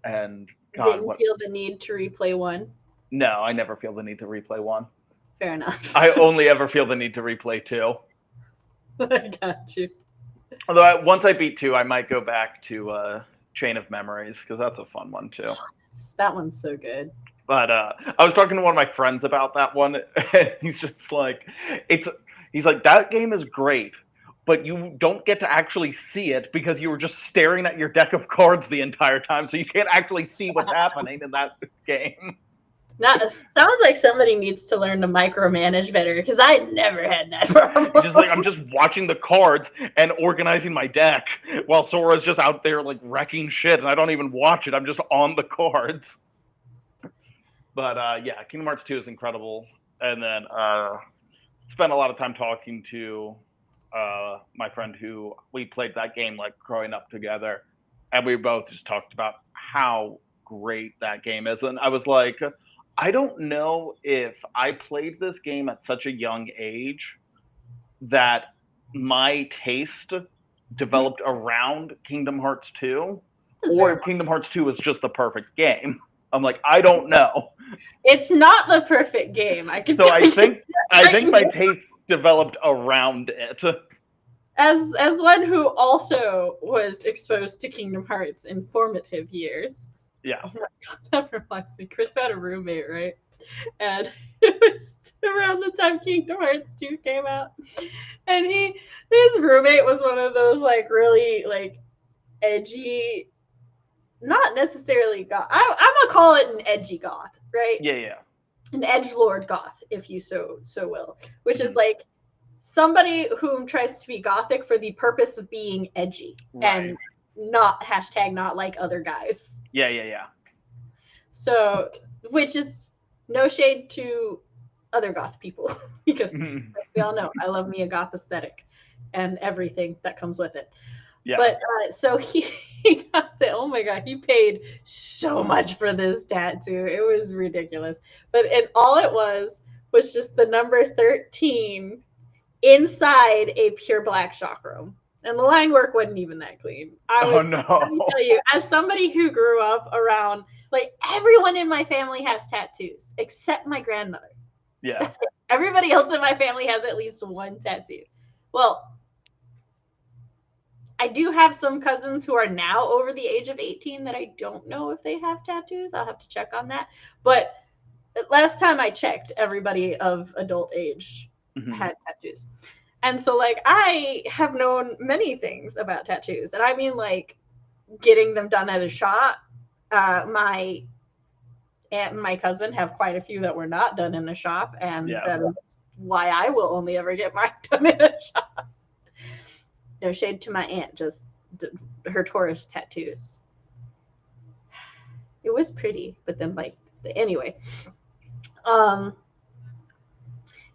And God, didn't feel the need to replay 1? No, I never feel the need to replay 1. Fair enough. I only ever feel the need to replay 2. I got you. Although once I beat 2, I might go back to Chain of Memories, because that's a fun one too. That one's so good. But I was talking to one of my friends about that one, and he's just like, he's like, that game is great, but you don't get to actually see it because you were just staring at your deck of cards the entire time, so you can't actually see what's happening in that game. Sounds like somebody needs to learn to micromanage better, because I never had that problem. Just like, I'm just watching the cards and organizing my deck while Sora's just out there like wrecking shit, and I don't even watch it. I'm just on the cards. But yeah, Kingdom Hearts 2 is incredible. And then spent a lot of time talking to my friend who we played that game like growing up together, and we both just talked about how great that game is. And I was like, I don't know if I played this game at such a young age that my taste developed around Kingdom Hearts 2, or if Kingdom Hearts 2 was just the perfect game. I'm like, I don't know. It's not the perfect game. I think my taste developed around it. As one who also was exposed to Kingdom Hearts in formative years. Yeah. Oh my God, that reminds me. Chris had a roommate, right? And it was around the time Kingdom Hearts 2 came out. And his roommate was one of those like really like edgy, not necessarily goth. I'm gonna call it an edgy goth, right? Yeah. An edgelord goth, if you so will, which is like somebody whom tries to be gothic for the purpose of being edgy, and not like other guys. Yeah. So, which is no shade to other goth people, because we all know I love me a goth aesthetic and everything that comes with it. Yeah. But so he got oh my God, he paid so much for this tattoo. It was ridiculous. But all it was just the number 13 inside a pure black chakram. And the line work wasn't even that clean. Oh no. Let me tell you, as somebody who grew up around, like, everyone in my family has tattoos except my grandmother. Yeah. Everybody else in my family has at least one tattoo. Well, I do have some cousins who are now over the age of 18 that I don't know if they have tattoos. I'll have to check on that. But last time I checked, everybody of adult age had tattoos. And so, like, I have known many things about tattoos. And I mean, like, getting them done at a shop. My aunt and my cousin have quite a few that were not done in a shop. And that is why I will only ever get mine done in a shop. No shade to my aunt, just her tourist tattoos. It was pretty, but then like anyway.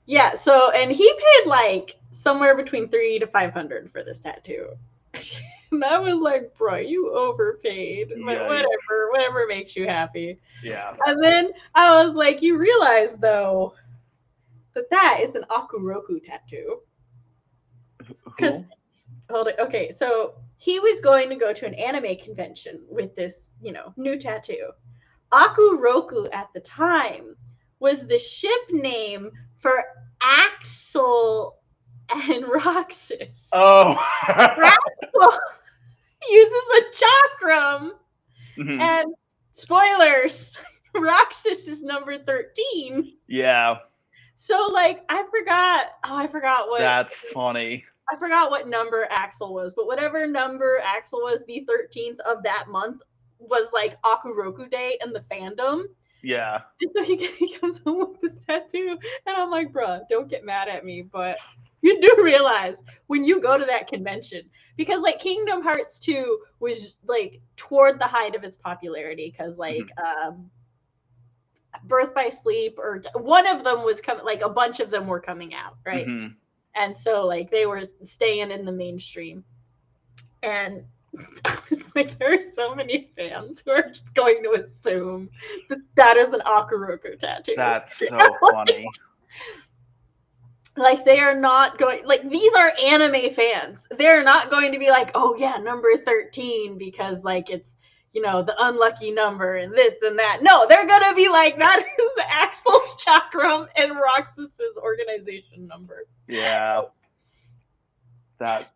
Yeah, so and he paid like somewhere between 300 to 500 for this tattoo. And I was like, bro, you overpaid. But whatever makes you happy. Yeah. And then I was like, you realize though that is an Akuroku tattoo. Because hold it. Okay, so he was going to go to an anime convention with this, new tattoo. Akuroku at the time was the ship name for Axel and Roxas. Oh. Axel uses a chakram, and spoilers, Roxas is number 13. Yeah. So like I forgot what. That's funny. I forgot what number Axel was, but whatever number Axel was, the 13th of that month was like Akuroku Day in the fandom. Yeah. And so he comes home with this tattoo, and I'm like, bruh, don't get mad at me, but you do realize when you go to that convention, because like Kingdom Hearts 2 was like toward the height of its popularity, because like Birth by Sleep or one of them was coming, like a bunch of them were coming out, right? And so like they were staying in the mainstream. And I was like, there are so many fans who are just going to assume that is an Akuroku tattoo. That's so funny. Like they are not going, like these are anime fans. They're not going to be like, oh yeah, number 13 because like it's, the unlucky number and this and that. No, they're going to be like, that is Axel's chakram and Roxas's organization number. Yeah. That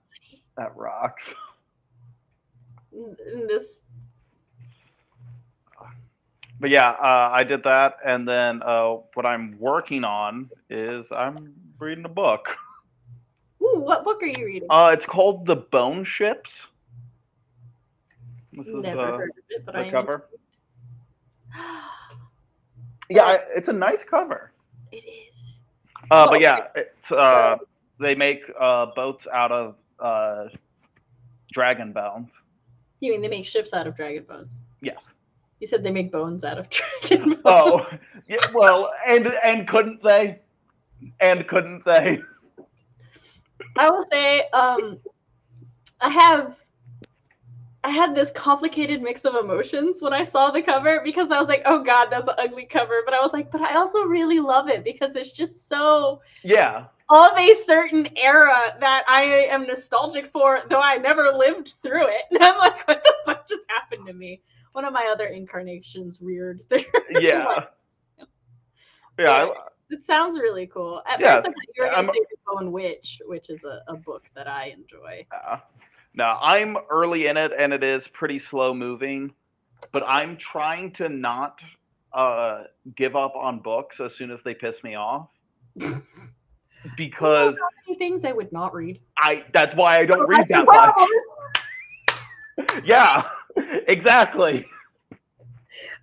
rocks. But yeah, I did that, and then what I'm working on is I'm reading a book. Ooh, what book are you reading? It's called The Bone Ships. This Never heard of it, but the cover. Yeah, it's a nice cover. It is. But yeah, it's they make boats out of dragon bones. You mean they make ships out of dragon bones? Yes. You said they make bones out of dragon bones. Oh, yeah, well, and couldn't they? And couldn't they? I will say, I had this complicated mix of emotions when I saw the cover, because I was like, oh God, that's an ugly cover. But I was like, but I also really love it because it's just so of a certain era that I am nostalgic for, though I never lived through it. And I'm like, what the fuck just happened to me? One of my other incarnations reared there. Yeah. Yeah. It sounds really cool. At first I thought you were going to say The Bone Witch, which is a book that I enjoy. No, I'm early in it, and it is pretty slow moving, but I'm trying to not give up on books as soon as they piss me off. Because how many things I would not read. That's why I don't read that much. Yeah, exactly.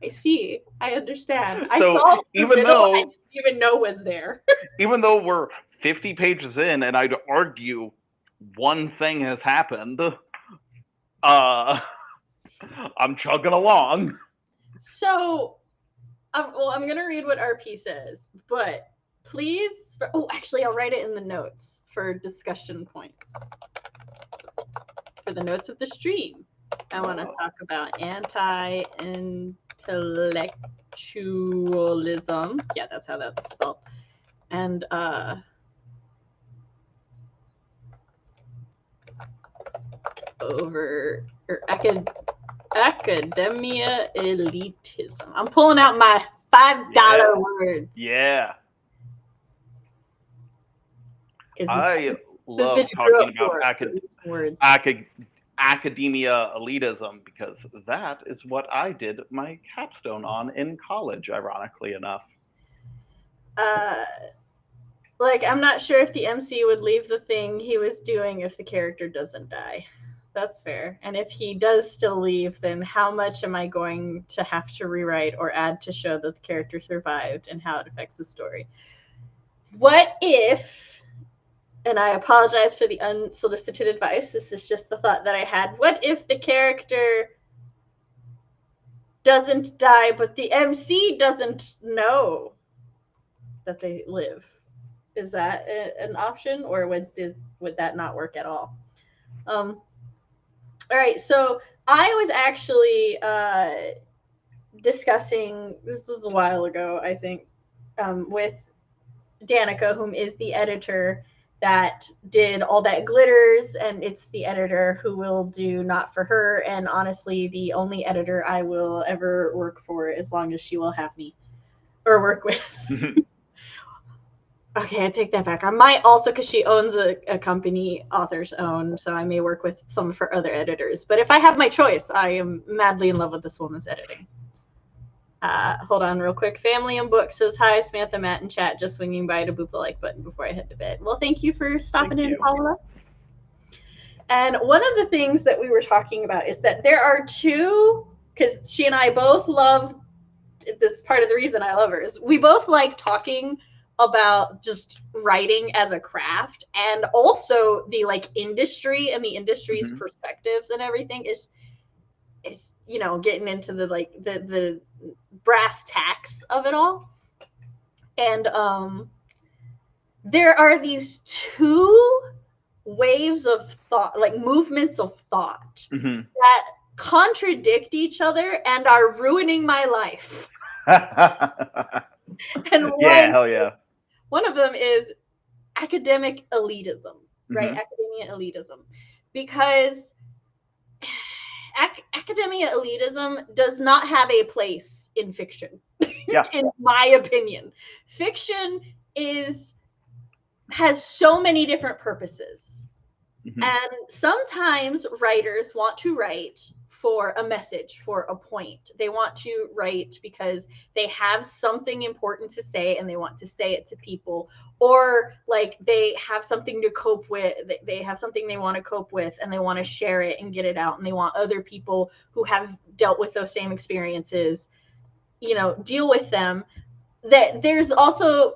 I see. I understand. I So saw even though I didn't even know was there. Even though we're 50 pages in, and I'd argue one thing has happened, I'm chugging along. So, I'm going to read what RP says, but please, actually, I'll write it in the notes for discussion points. For the notes of the stream, I want to talk about anti-intellectualism. Yeah, that's how that's spelled. And academia elitism. I'm pulling out my $5 words. Yeah. This love bitch grew talking up about poor. Words. academia elitism, because that is what I did my capstone on in college, ironically enough. Like, I'm not sure if the MC would leave the thing he was doing if the character doesn't die. That's fair. And if he does still leave, then how much am I going to have to rewrite or add to show that the character survived and how it affects the story? What if, and I apologize for the unsolicited advice, this is just the thought that I had. What if the character doesn't die, but the MC doesn't know that they live? Is that an option, or would that not work at all? All right, so I was actually discussing, this was a while ago, I think, with Danica, whom is the editor that did All That Glitters, and it's the editor who will do Not For Her, and honestly, the only editor I will ever work for as long as she will have me or work with. Okay, I take that back. I might also, because she owns a company, Authors Own, so I may work with some of her other editors. But if I have my choice, I am madly in love with this woman's editing. Hold on real quick. Family and Books says, hi, Samantha, Matt, and chat. Just swinging by to boop the like button before I head to bed. Well, thank you for stopping in, Paula. And one of the things that we were talking about is that there are two, because she and I both love, this is part of the reason I love her, is we both like talking about just writing as a craft, and also the like industry and the industry's perspectives and everything is you know, getting into the like the brass tacks of it all. And there are these two waves of thought, like movements of thought that contradict each other and are ruining my life. And hell yeah. One of them is academic elitism, right? Academia elitism. Because academia elitism does not have a place in fiction, in my opinion. Fiction has so many different purposes. And sometimes writers want to write for a message, for a point. They want to write because they have something important to say and they want to say it to people, or like they have something to cope with. They have something they want to cope with and they want to share it and get it out, and they want other people who have dealt with those same experiences, you know, deal with them. That there's also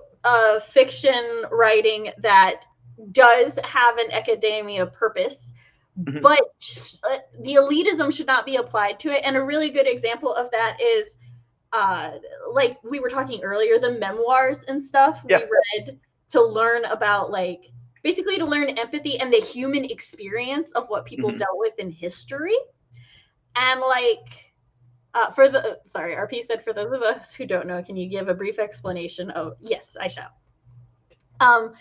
fiction writing that does have an academia purpose, but the elitism should not be applied to it. And a really good example of that is like we were talking earlier, the memoirs and stuff we read to learn about, like, basically to learn empathy and the human experience of what people dealt with in history. And like RP said, for those of us who don't know, can you give a brief explanation? Oh, yes, I shall. All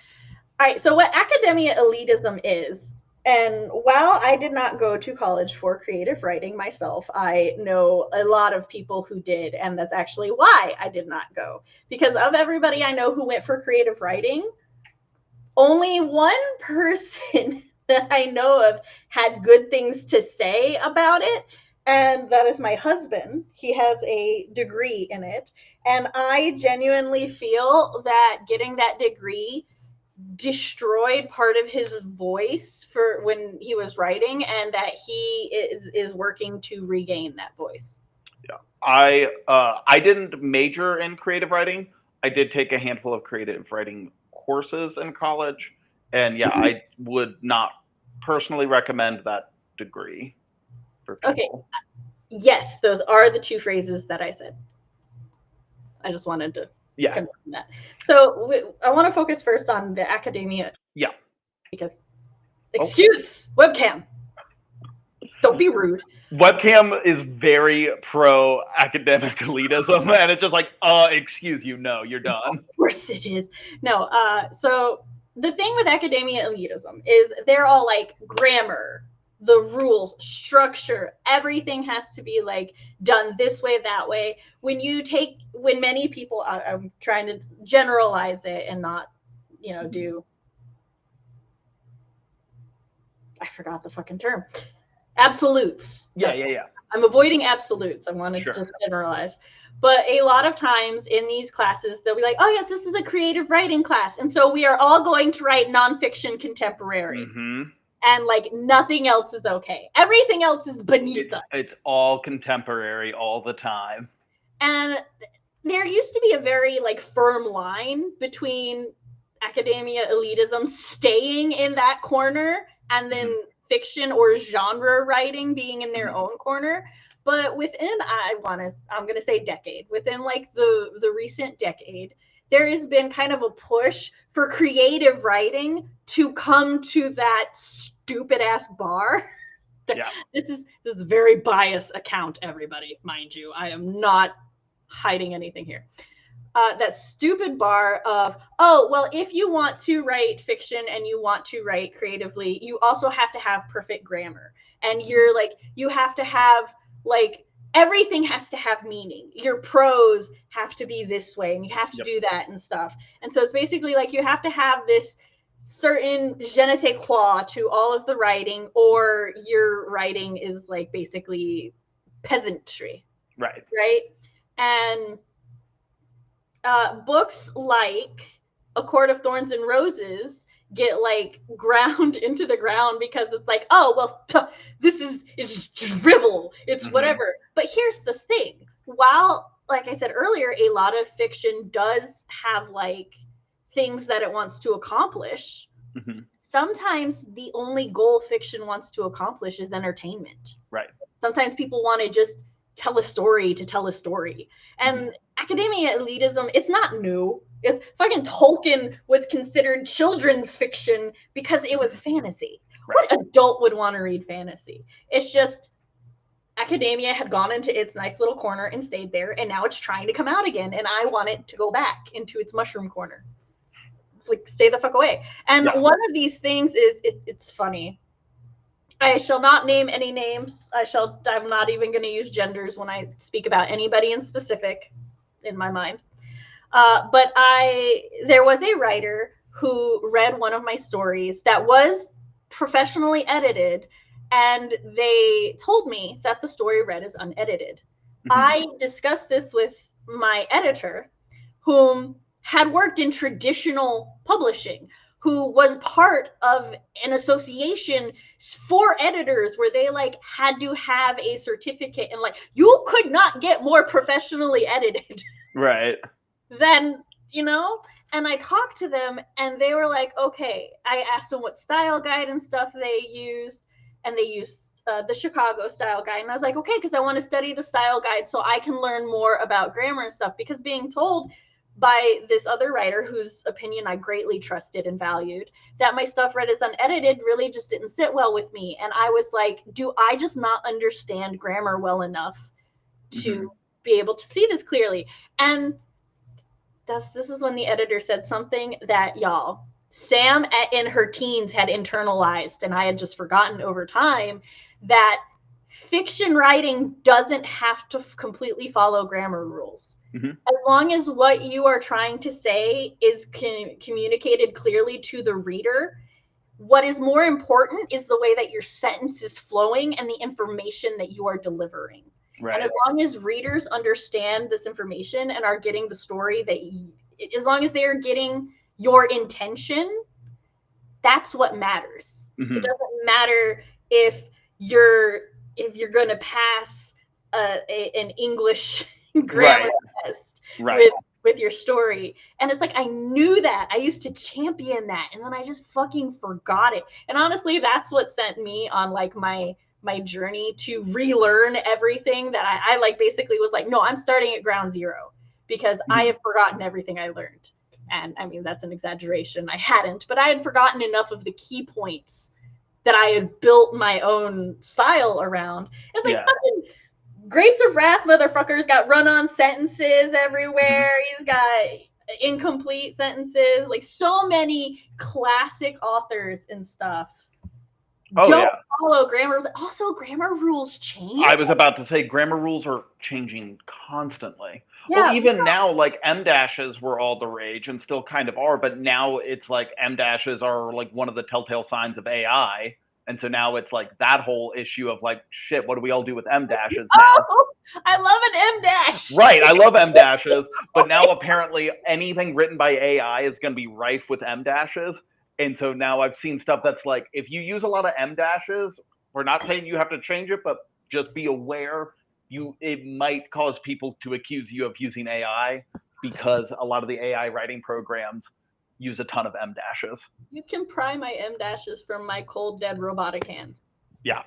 right, so what academia elitism is, and while I did not go to college for creative writing myself, I know a lot of people who did, and that's actually why I did not go. Because of everybody I know who went for creative writing, only one person that I know of had good things to say about it, and that is my husband. He has a degree in it, and I genuinely feel that getting that degree destroyed part of his voice for when he was writing, and that he is working to regain that voice. Yeah, I didn't major in creative writing. I did take a handful of creative writing courses in college, and yeah, I would not personally recommend that degree for people. Okay. Yes, those are the two phrases that I said. I just wanted to confirm that. So I want to focus first on the academia. Yeah. Because, webcam. Don't be rude. Webcam is very pro academic elitism, and it's just like, excuse you, no, you're done. Of course it is. No, so the thing with academia elitism is they're all like grammar, the rules, structure, everything has to be like done this way, that way. When many people, I'm trying to generalize it and not, you know, do I forgot the fucking term. Absolutes. Yeah. I'm avoiding absolutes. I want to just generalize. But a lot of times in these classes, they'll be like, oh, yes, this is a creative writing class. And so we are all going to write nonfiction contemporary. Mm-hmm. And like nothing else is okay. Everything else is beneath us. It's all contemporary all the time. And there used to be a very like firm line between academia elitism staying in that corner and then fiction or genre writing being in their own corner. But within I'm gonna say decade, within like the recent decade, there has been kind of a push for creative writing to come to that stupid ass bar. Yeah. This is a very biased account, everybody, mind you. I am not hiding anything here. That stupid bar of, oh, well, if you want to write fiction and you want to write creatively, you also have to have perfect grammar. And you're like, you have to have like, everything has to have meaning. Your prose have to be this way and you have to do that and stuff. And so it's basically like you have to have this certain je ne sais quoi to all of the writing, or your writing is like basically peasantry. Right. And books like A Court of Thorns and Roses get like ground into the ground because it's like, oh, well, it's drivel, it's whatever. But here's the thing. While, like I said earlier, a lot of fiction does have like things that it wants to accomplish, sometimes the only goal fiction wants to accomplish is entertainment. Right. Sometimes people want to just tell a story to tell a story. And academia elitism, it's not new. It's fucking Tolkien was considered children's fiction because it was fantasy. What adult would want to read fantasy? It's just academia had gone into its nice little corner and stayed there, and now it's trying to come out again, and I want it to go back into its mushroom corner. Like, stay the fuck away. And one of these things is, it's funny. I shall not name any names. I'm not even going to use genders when I speak about anybody in specific in my mind. But there was a writer who read one of my stories that was professionally edited, and they told me that the story read as unedited. I discussed this with my editor, whom had worked in traditional publishing, who was part of an association for editors where they like had to have a certificate, and like you could not get more professionally edited. Right. Then, and I talked to them and they were like, okay. I asked them what style guide and stuff they used, and they used the Chicago style guide. And I was like, okay, because I want to study the style guide so I can learn more about grammar and stuff, because being told by this other writer whose opinion I greatly trusted and valued that my stuff read as unedited really just didn't sit well with me. And I was like, do I just not understand grammar well enough to be able to see this clearly? And this is when the editor said something that, y'all, Sam in her teens had internalized, and I had just forgotten over time, that fiction writing doesn't have to completely follow grammar rules. As long as what you are trying to say is communicated clearly to the reader, what is more important is the way that your sentence is flowing and the information that you are delivering. Right. And as long as readers understand this information and are getting the story as long as they are getting your intention, that's what matters. It doesn't matter if you're going to pass an English grammar test with your story. And it's like, I knew that. I used to champion that, and then I just fucking forgot it. And honestly, that's what sent me on like my journey to relearn everything that I like basically was like, no, I'm starting at ground zero because I have forgotten everything I learned. And I mean, that's an exaggeration. I hadn't, but I had forgotten enough of the key points that I had built my own style around. It's like fucking Grapes of Wrath motherfuckers got run-on sentences everywhere. He's got incomplete sentences. Like so many classic authors and stuff don't follow grammar rules. Also, grammar rules change. I was about to say grammar rules are changing constantly. Well, even now, like M dashes were all the rage and still kind of are, but now it's like M dashes are like one of the telltale signs of AI. And so now it's like that whole issue of like, shit, what do we all do with M dashes now? Oh, I love an M dash. Right, I love M dashes, but now apparently anything written by AI is going to be rife with M dashes. And so now I've seen stuff that's like, if you use a lot of M dashes, we're not saying you have to change it, but just be aware it might cause people to accuse you of using AI because a lot of the AI writing programs use a ton of M dashes. You can pry my M dashes from my cold dead robotic hands. Yeah.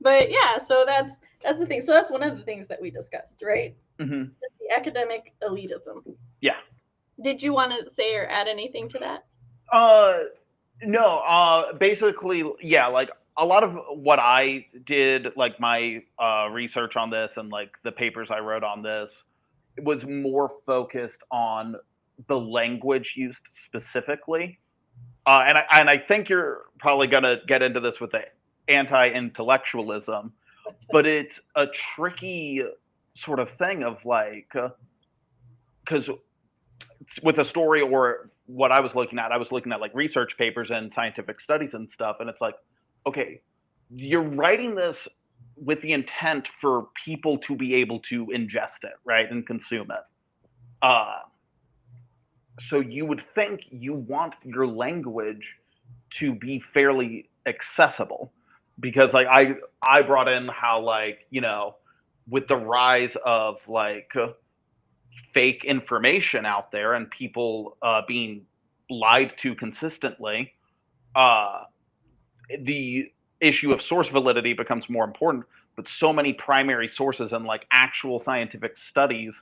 But yeah, so that's the thing. So that's one of the things that we discussed, right? Mm-hmm. The academic elitism. Yeah. Did you want to say or add anything to that? No. Basically, yeah. Like a lot of what I did, like my research on this and like the papers I wrote on this, was more focused on the language used specifically. And I think you're probably gonna get into this with the anti-intellectualism, but it's a tricky sort of thing of like, because with a story or what I was looking at like research papers and scientific studies and stuff, and it's like, okay, you're writing this with the intent for people to be able to ingest it, right, and consume it. So you would think you want your language to be fairly accessible, because like I brought in how, like, with the rise of like fake information out there and people being lied to consistently, uh, the issue of source validity becomes more important. But so many primary sources and like actual scientific studies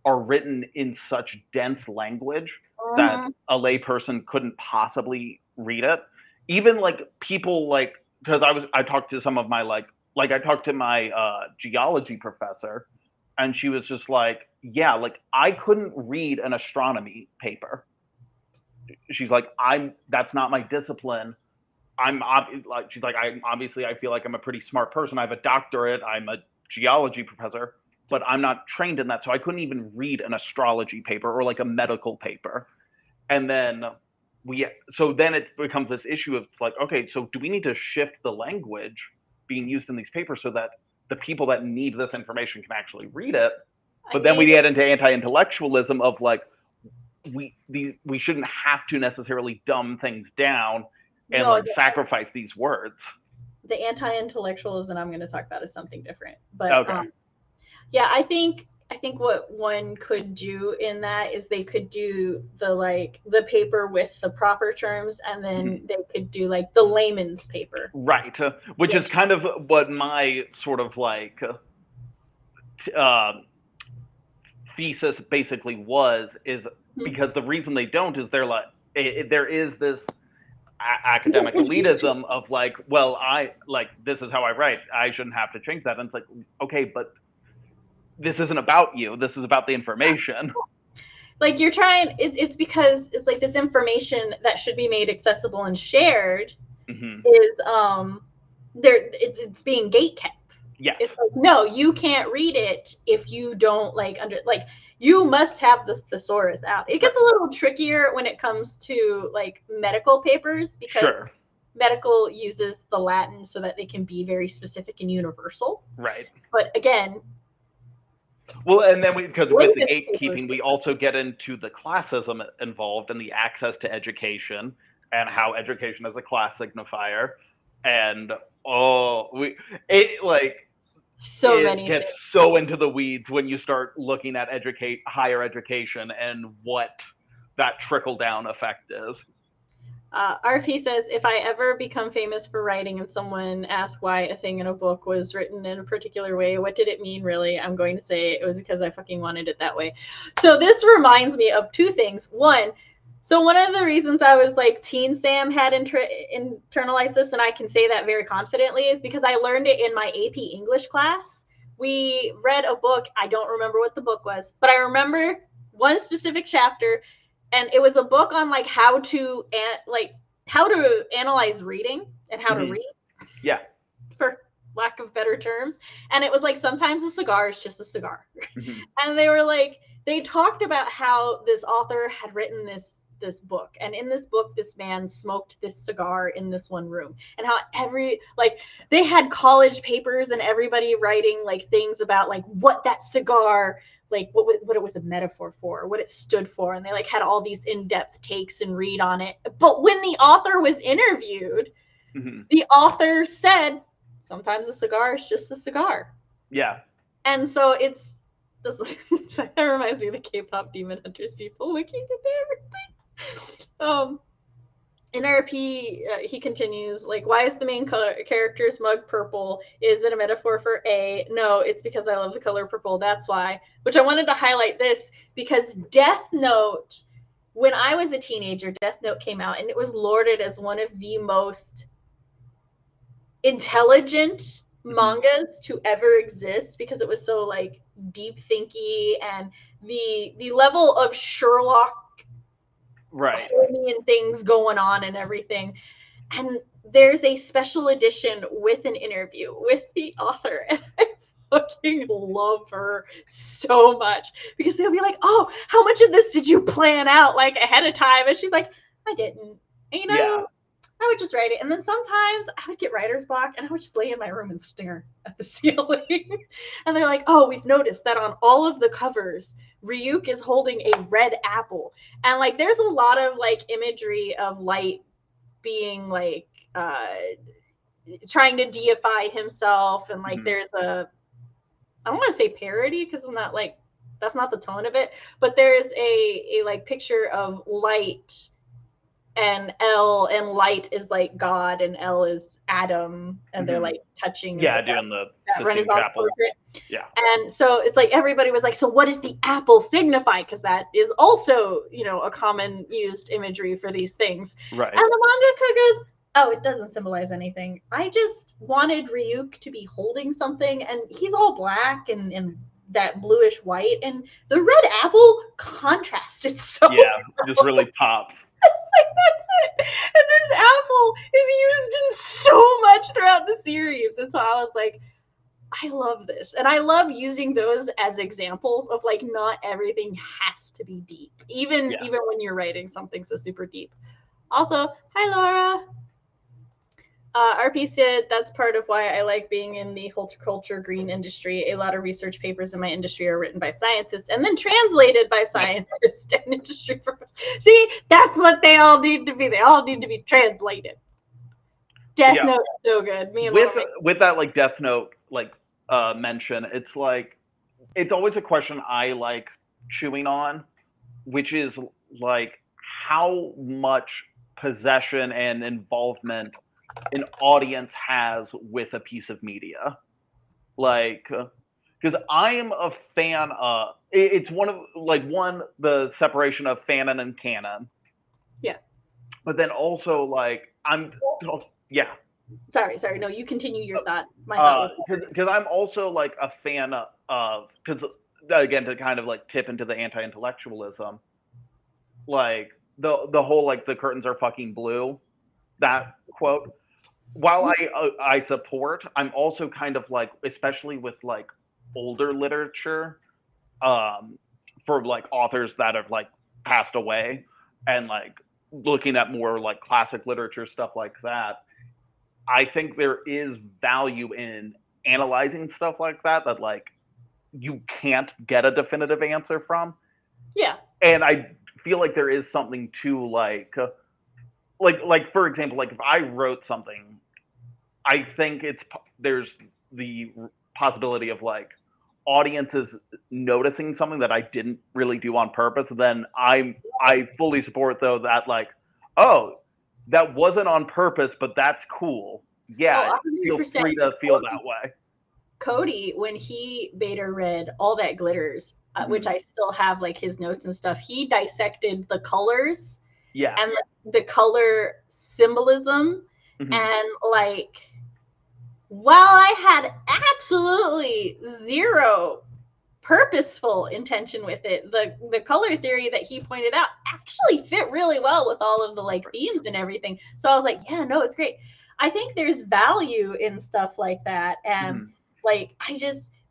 are written in such dense language that a layperson couldn't possibly read it. Even like people like, because I talked to some of my like I talked to my geology professor, and she was just like, yeah, like I couldn't read an astronomy paper. She's like, that's not my discipline. She's like, I feel like I'm a pretty smart person. I have a doctorate. I'm a geology professor, but I'm not trained in that. So I couldn't even read an astrology paper or like a medical paper. And then then it becomes this issue of like, okay, so do we need to shift the language being used in these papers so that the people that need this information can actually read it? But then we get into anti-intellectualism of like, we shouldn't have to necessarily dumb things down and like sacrifice these words. The anti-intellectualism I'm going to talk about is something different. But okay. Yeah, I think what one could do in that is they could do the paper with the proper terms, and then they could do like the layman's paper. Right, which is kind of what my sort of like thesis basically was, is because the reason they don't is they're like, there is this academic elitism of like, well, this is how I write, I shouldn't have to change that. And it's like, okay, but this isn't about you, this is about the information. Like you're trying, it's because it's like this information that should be made accessible and shared is it's being gatekept. Yes. It's like, no, you can't read it if you don't you must have the thesaurus out. It gets a little trickier when it comes to like medical papers, because medical uses the Latin so that they can be very specific and universal. Right. But again, well, and then because with the gatekeeping, we also get into the classism involved and the access to education and how education is a class signifier. And it gets so into the weeds when you start looking at higher education and what that trickle down effect is. RP says, if I ever become famous for writing and someone asks why a thing in a book was written in a particular way, what did it mean really? I'm going to say it was because I fucking wanted it that way. So this reminds me of two things. One, so one of the reasons I was like Teen Sam had internalized this, and I can say that very confidently, is because I learned it in my AP English class. We read a book. I don't remember what the book was, but I remember one specific chapter, and it was a book on like how to analyze reading and how to read. Yeah. For lack of better terms. And it was like, sometimes a cigar is just a cigar. And they were like, they talked about how this author had written this this book. And in this book, this man smoked this cigar in this one room. And how they had college papers and everybody writing like things about like what that cigar, like what it was a metaphor for, what it stood for. And they like had all these in-depth takes and read on it. But when the author was interviewed, the author said, sometimes a cigar is just a cigar. Yeah. And so that reminds me of the K-pop Demon Hunters people looking at everything. In RP, he continues, like, why is the main character's mug purple? Is it a metaphor for A? No, it's because I love the color purple. That's why. Which I wanted to highlight this because Death Note, when I was a teenager, Death Note came out, and it was lauded as one of the most intelligent mangas to ever exist because it was so like deep thinky, and the level of Sherlock and things going on and everything. And there's a special edition with an interview with the author, and I fucking love her so much because they'll be like, oh, how much of this did you plan out like ahead of time? And she's like, I didn't, I would just write it. And then sometimes I would get writer's block and I would just lay in my room and stare at the ceiling. And they're like, oh, we've noticed that on all of the covers, Ryuk is holding a red apple. And like, there's a lot of like imagery of Light being like, trying to deify himself. And like, there's I don't want to say parody because I'm not like, that's not the tone of it, but there's a like picture of Light and L, and Light is like God and L is Adam, and they're like touching. Doing the Renaissance portrait. Yeah. And so it's like everybody was like, so what does the apple signify? Because that is also, a common used imagery for these things. Right. And the mangaka goes, oh, it doesn't symbolize anything. I just wanted Ryuk to be holding something, and he's all black and that bluish white, and the red apple contrasted so well. Just really pops. That's it. And this apple is used in so much throughout the series. And so I was like, I love this. And I love using those as examples of like, not everything has to be deep, even when you're writing something so super deep. Also, hi, Laura. RP said, that's part of why I like being in the horticulture green industry. A lot of research papers in my industry are written by scientists and then translated by scientists and industry professionals. See, that's what they all need to be. They all need to be translated. Death Note is so good. With that like Death Note like mention, it's like, it's always a question I like chewing on, which is like how much possession and involvement an audience has with a piece of media. Like, because I am a fan of, it's one of like the separation of fanon and canon. Yeah. But then also like Sorry. No, you continue your thought. Because I'm also like a fan of, because again, to kind of like tip into the anti-intellectualism, like the whole like the curtains are fucking blue, that quote. While I support, I'm also kind of like, especially with like older literature, for like authors that have like passed away, and like looking at more like classic literature stuff like that, I think there is value in analyzing stuff like that like you can't get a definitive answer from. Yeah. And I feel like there is something to like for example, like if I wrote something, I think there's the possibility of like audiences noticing something that I didn't really do on purpose. Then I fully support though that like, oh, that wasn't on purpose, but that's cool. Yeah, feel free to feel that way. Cody, when he beta read All That Glitters, which I still have like his notes and stuff, he dissected the colors and the color symbolism. And like, while I had absolutely zero purposeful intention with it, the color theory that he pointed out actually fit really well with all of the like themes and everything. So I was like, yeah, no, it's great. I think there's value in stuff like that. And like,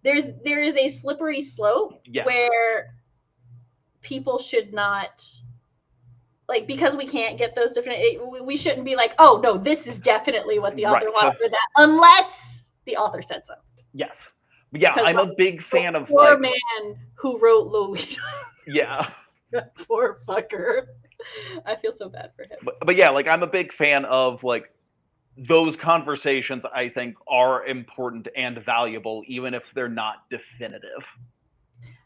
there is a slippery slope where people should not like, because we can't get those different, we shouldn't be like, oh no, this is definitely what the author wanted for that, unless the author said so. Yes. Yeah, I'm a big fan of poor man who wrote Lolita. Yeah. That poor fucker. I feel so bad for him. But yeah, like, I'm a big fan of, like, those conversations. I think are important and valuable, even if they're not definitive.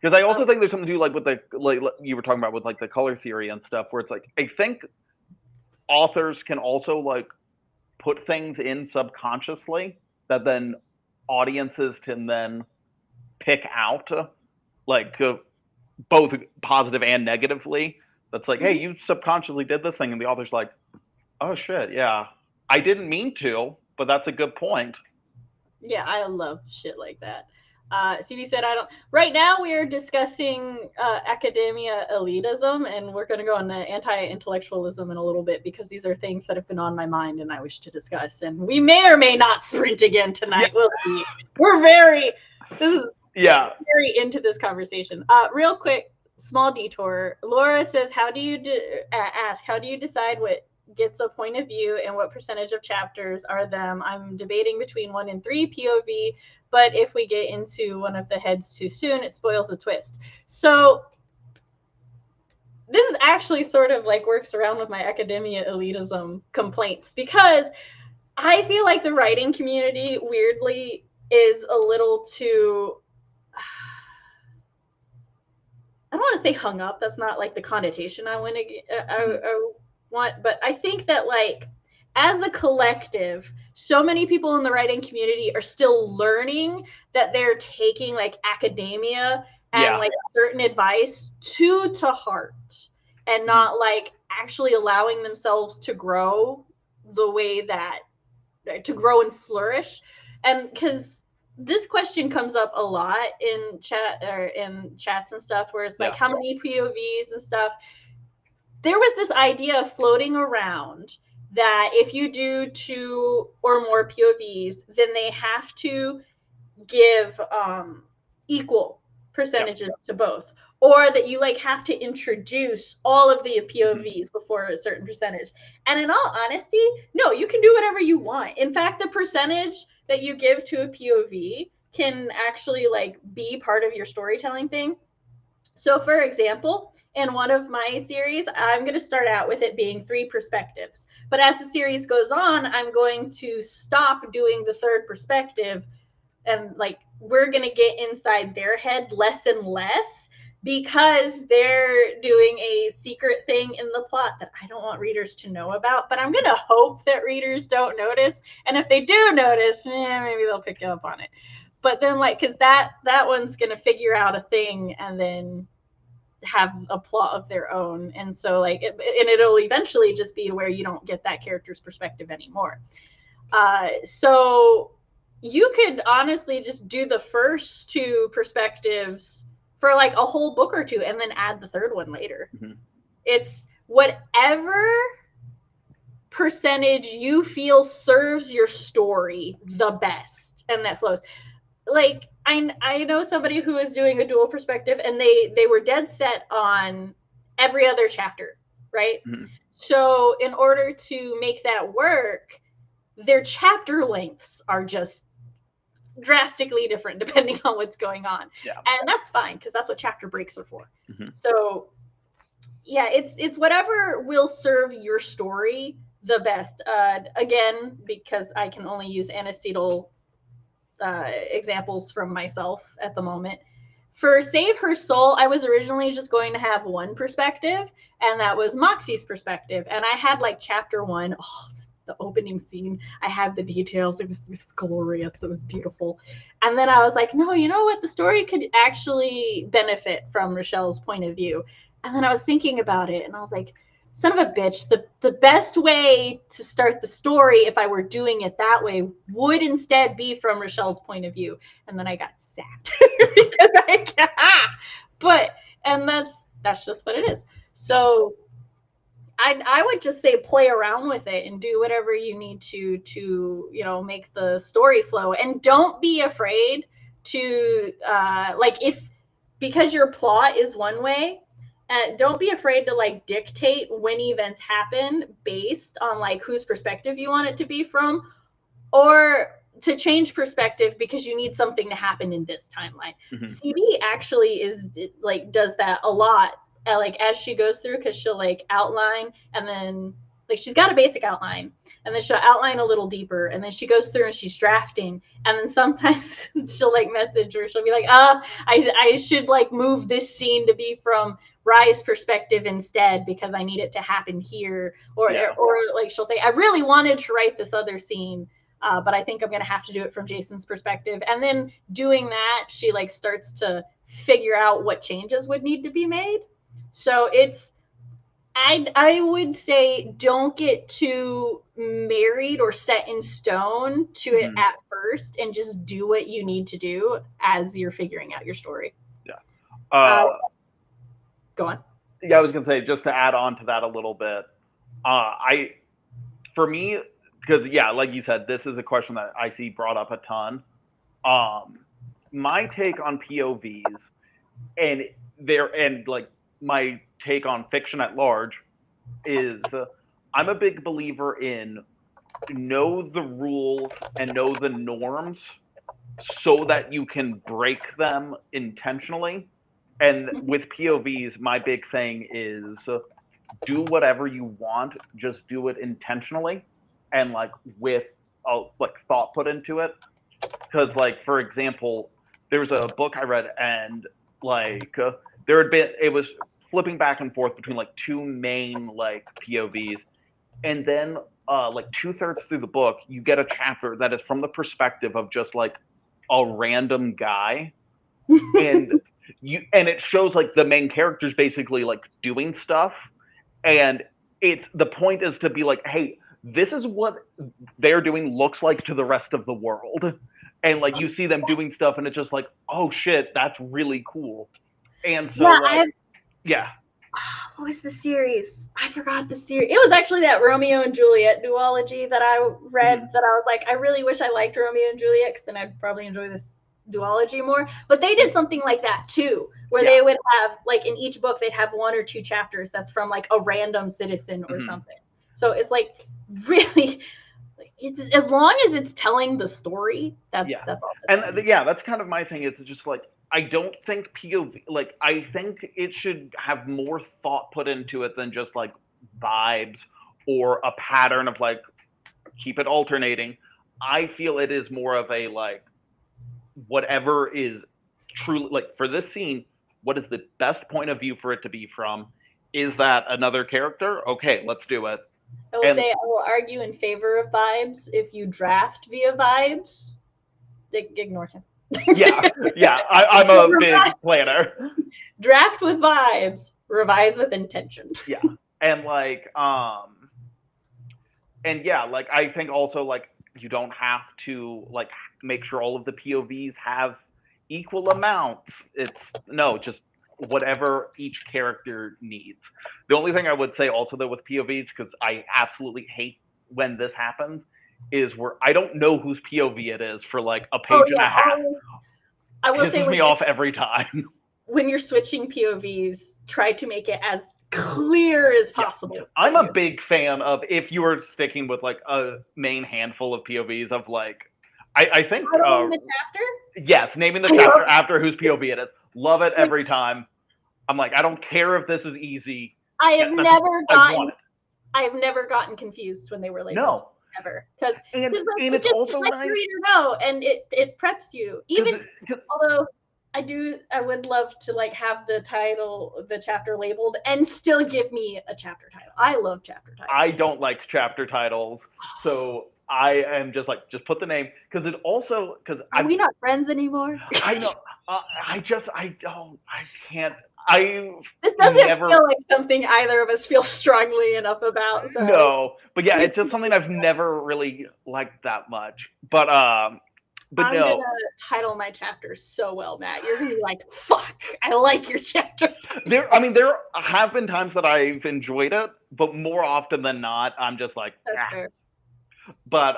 Because I also think there's something to do, like, with the, like you were talking about with, like, the color theory and stuff, where it's like, I think authors can also, like, put things in subconsciously that then audiences can then pick out, like, both positive and negatively. That's like, hey, you subconsciously did this thing, and the author's like, oh shit, yeah, I didn't mean to, but that's a good point. Yeah, I love shit like that. CD said, I don't. Right now, we are discussing academia elitism, and we're going to go on anti-intellectualism in a little bit, because these are things that have been on my mind and I wish to discuss. And we may or may not sprint again tonight. Yeah. We'll see. We're very into this conversation. Real quick, small detour. Laura says, how do you decide what gets a point of view and what percentage of chapters are them? I'm debating between 1 and 3 POV, but if we get into one of the heads too soon, it spoils the twist. So this is actually sort of like works around with my academia elitism complaints, because I feel like the writing community weirdly is a little too, I don't want to say hung up. That's not like the connotation I want to but I think that, like, as a collective, so many people in the writing community are still learning that they're taking, like, academia and like certain advice to heart, and not like actually allowing themselves to grow the way that to grow and flourish. And because this question comes up a lot in chat or in chats and stuff, where it's like, how many POVs and stuff. There was this idea floating around that if you do 2 or more POVs, then they have to give equal percentages to both, or that you like have to introduce all of the POVs before a certain percentage. And in all honesty, no, you can do whatever you want. In fact, the percentage that you give to a POV can actually, like, be part of your storytelling thing. So for example, in one of my series, I'm going to start out with it being 3 perspectives. But as the series goes on, I'm going to stop doing the 3rd perspective, and, like, we're going to get inside their head less and less, because they're doing a secret thing in the plot that I don't want readers to know about. But I'm going to hope that readers don't notice. And if they do notice, maybe they'll pick up on it. But then, like, because that one's going to figure out a thing and then have a plot of their own. And so, like, it'll eventually just be where you don't get that character's perspective anymore. So you could honestly just do the first 2 perspectives for like a whole book or 2, and then add the 3rd one later. It's whatever percentage you feel serves your story the best and that flows. Like, I know somebody who is doing a dual perspective, and they were dead set on every other chapter, right? So in order to make that work, their chapter lengths are just drastically different depending on what's going on. And that's fine, because that's what chapter breaks are for. So yeah, it's whatever will serve your story the best. Again, because I can only use antecedent examples from myself at the moment. For Save Her Soul, I was originally just going to have 1 perspective, and that was Moxie's perspective. And I had, like, chapter 1, the opening scene, I had the details. It was glorious. It was beautiful. And then I was like, no, you know what? The story could actually benefit from Rochelle's point of view. And then I was thinking about it, and I was like, son of a bitch, the best way to start the story, if I were doing it that way, would instead be from Rochelle's point of view. And then I got sacked because and that's just what it is. So I would just say play around with it and do whatever you need to make the story flow, and don't be afraid to like, if because your plot is one way don't be afraid to like dictate when events happen based on like whose perspective you want it to be from, or to change perspective because you need something to happen in this timeline. CD actually is like does that a lot, like as she goes through, because she'll like outline and then like she's got a basic outline and then she'll outline a little deeper and then she goes through and she's drafting and then sometimes she'll like message or she'll be like, I should like move this scene to be from Rye's perspective instead because I need it to happen here, or like she'll say I really wanted to write this other scene, but I think I'm going to have to do it from Jason's perspective. And then doing that, she like starts to figure out what changes would need to be made. So it's, I would say don't get too married or set in stone to it at first, and just do what you need to do as you're figuring out your story. Yeah. Go on. Yeah, I was going to say, just to add on to that a little bit, for me, because yeah, like you said, this is a question that I see brought up a ton. My take on POVs and like my take on fiction at large is I'm a big believer in know the rules and know the norms so that you can break them intentionally. And with POVs, my big thing is do whatever you want, just do it intentionally and like with like thought put into it. Because like, for example, there's a book I read and like it was flipping back and forth between like two main like POVs, and then like 2/3 through the book you get a chapter that is from the perspective of just like a random guy and it shows like the main characters basically like doing stuff, and it's the point is to be like, hey, this is what they're doing looks like to the rest of the world, and like you see them doing stuff and it's just like, oh shit, that's really cool. And so what was the series? I forgot the series. It was actually that Romeo and Juliet duology that I read that I was like, I really wish I liked Romeo and Juliet, because then I'd probably enjoy this duology more. But they did something like that too, where they would have like in each book they'd have 1 or 2 chapters that's from like a random citizen or something. So it's like really, it's as long as it's telling the story, that's all. That's kind of my thing. It's just like, I don't think POV, like, I think it should have more thought put into it than just like vibes or a pattern of like keep it alternating. I feel it is more of a like whatever is truly like for this scene, what is the best point of view for it to be from? Is that another character? Okay, let's do it. I will say, I will argue in favor of vibes. If you draft via vibes, ignore him. I'm a big planner. Draft with vibes, revise with intention. And like like I think also like you don't have to like make sure all of the POVs have equal amounts. It's just whatever each character needs. The only thing I would say also though with POVs, because I absolutely hate when this happens, is where I don't know whose POV it is for like a page and a half. I will say, pisses me off every time. When you're switching POVs, try to make it as clear as possible. I'm a big fan of if you are sticking with like a main handful of POVs of like, I think naming the chapter? Yes, naming the chapter after whose POV it is. Love it every time. I'm like, I don't care if this is easy. I have never gotten confused when they were labeled. No. Never. Because it's also nice. The reader know, and it preps you. Even although I would love to like have the chapter labeled and still give me a chapter title. I love chapter titles. I don't like chapter titles, so I am just like, just put the name, because it also, because are we not friends anymore? I know. I can't. This doesn't feel like something either of us feel strongly enough about. So. No, but yeah, it's just something I've never really liked that much. But I'm gonna title my chapter so well, Matt. You're gonna be like, "Fuck, I like your chapter." There have been times that I've enjoyed it, but more often than not, I'm just like, That's fair. But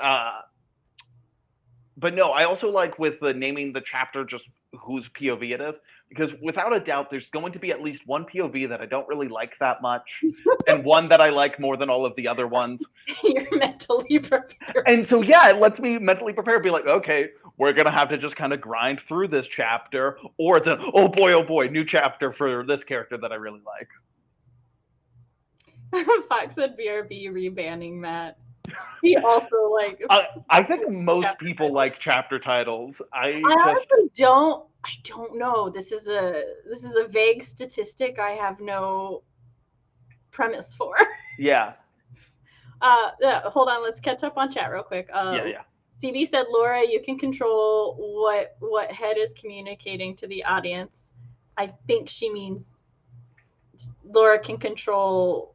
But no, I also like with the naming the chapter just whose POV it is, because without a doubt, there's going to be at least one POV that I don't really like that much, and one that I like more than all of the other ones. You're mentally prepared. And so, yeah, it lets me mentally prepare, be like, okay, we're going to have to just kind of grind through this chapter, or it's oh boy, new chapter for this character that I really like. Fox said BRB rebanning Matt. He also like. I think most people like chapter titles. I honestly don't. I don't know. This is a vague statistic. I have no premise for. Yeah. Hold on. Let's catch up on chat real quick. Yeah. CB said, Laura, you can control what head is communicating to the audience. I think she means Laura can control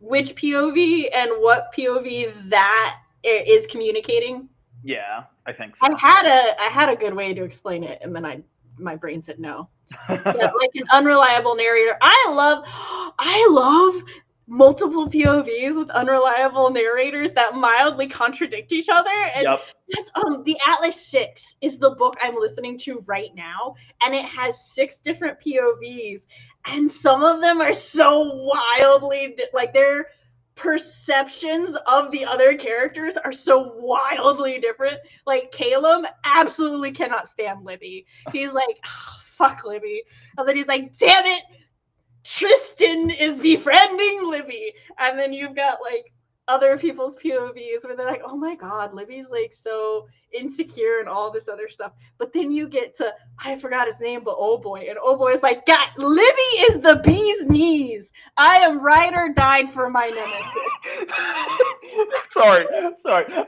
which POV and what POV that is communicating. Yeah, I think so. I had a good way to explain it, and then my brain said no. Yeah, like an unreliable narrator. I love multiple POVs with unreliable narrators that mildly contradict each other. And that's, the Atlas 6 is the book I'm listening to right now, and it has 6 different POVs, and some of them are so wildly like their perceptions of the other characters are so wildly different. Like Caleb absolutely cannot stand Libby. He's like, oh, fuck Libby. And then he's like, damn it, Tristan is befriending Libby. And then you've got like other people's POVs where they're like, oh my god, Libby's like so insecure and all this other stuff. But then you get to, I forgot his name, but oh boy, and oh boy is like, God, Libby is the bee's knees. I am ride or died for my nemesis. sorry.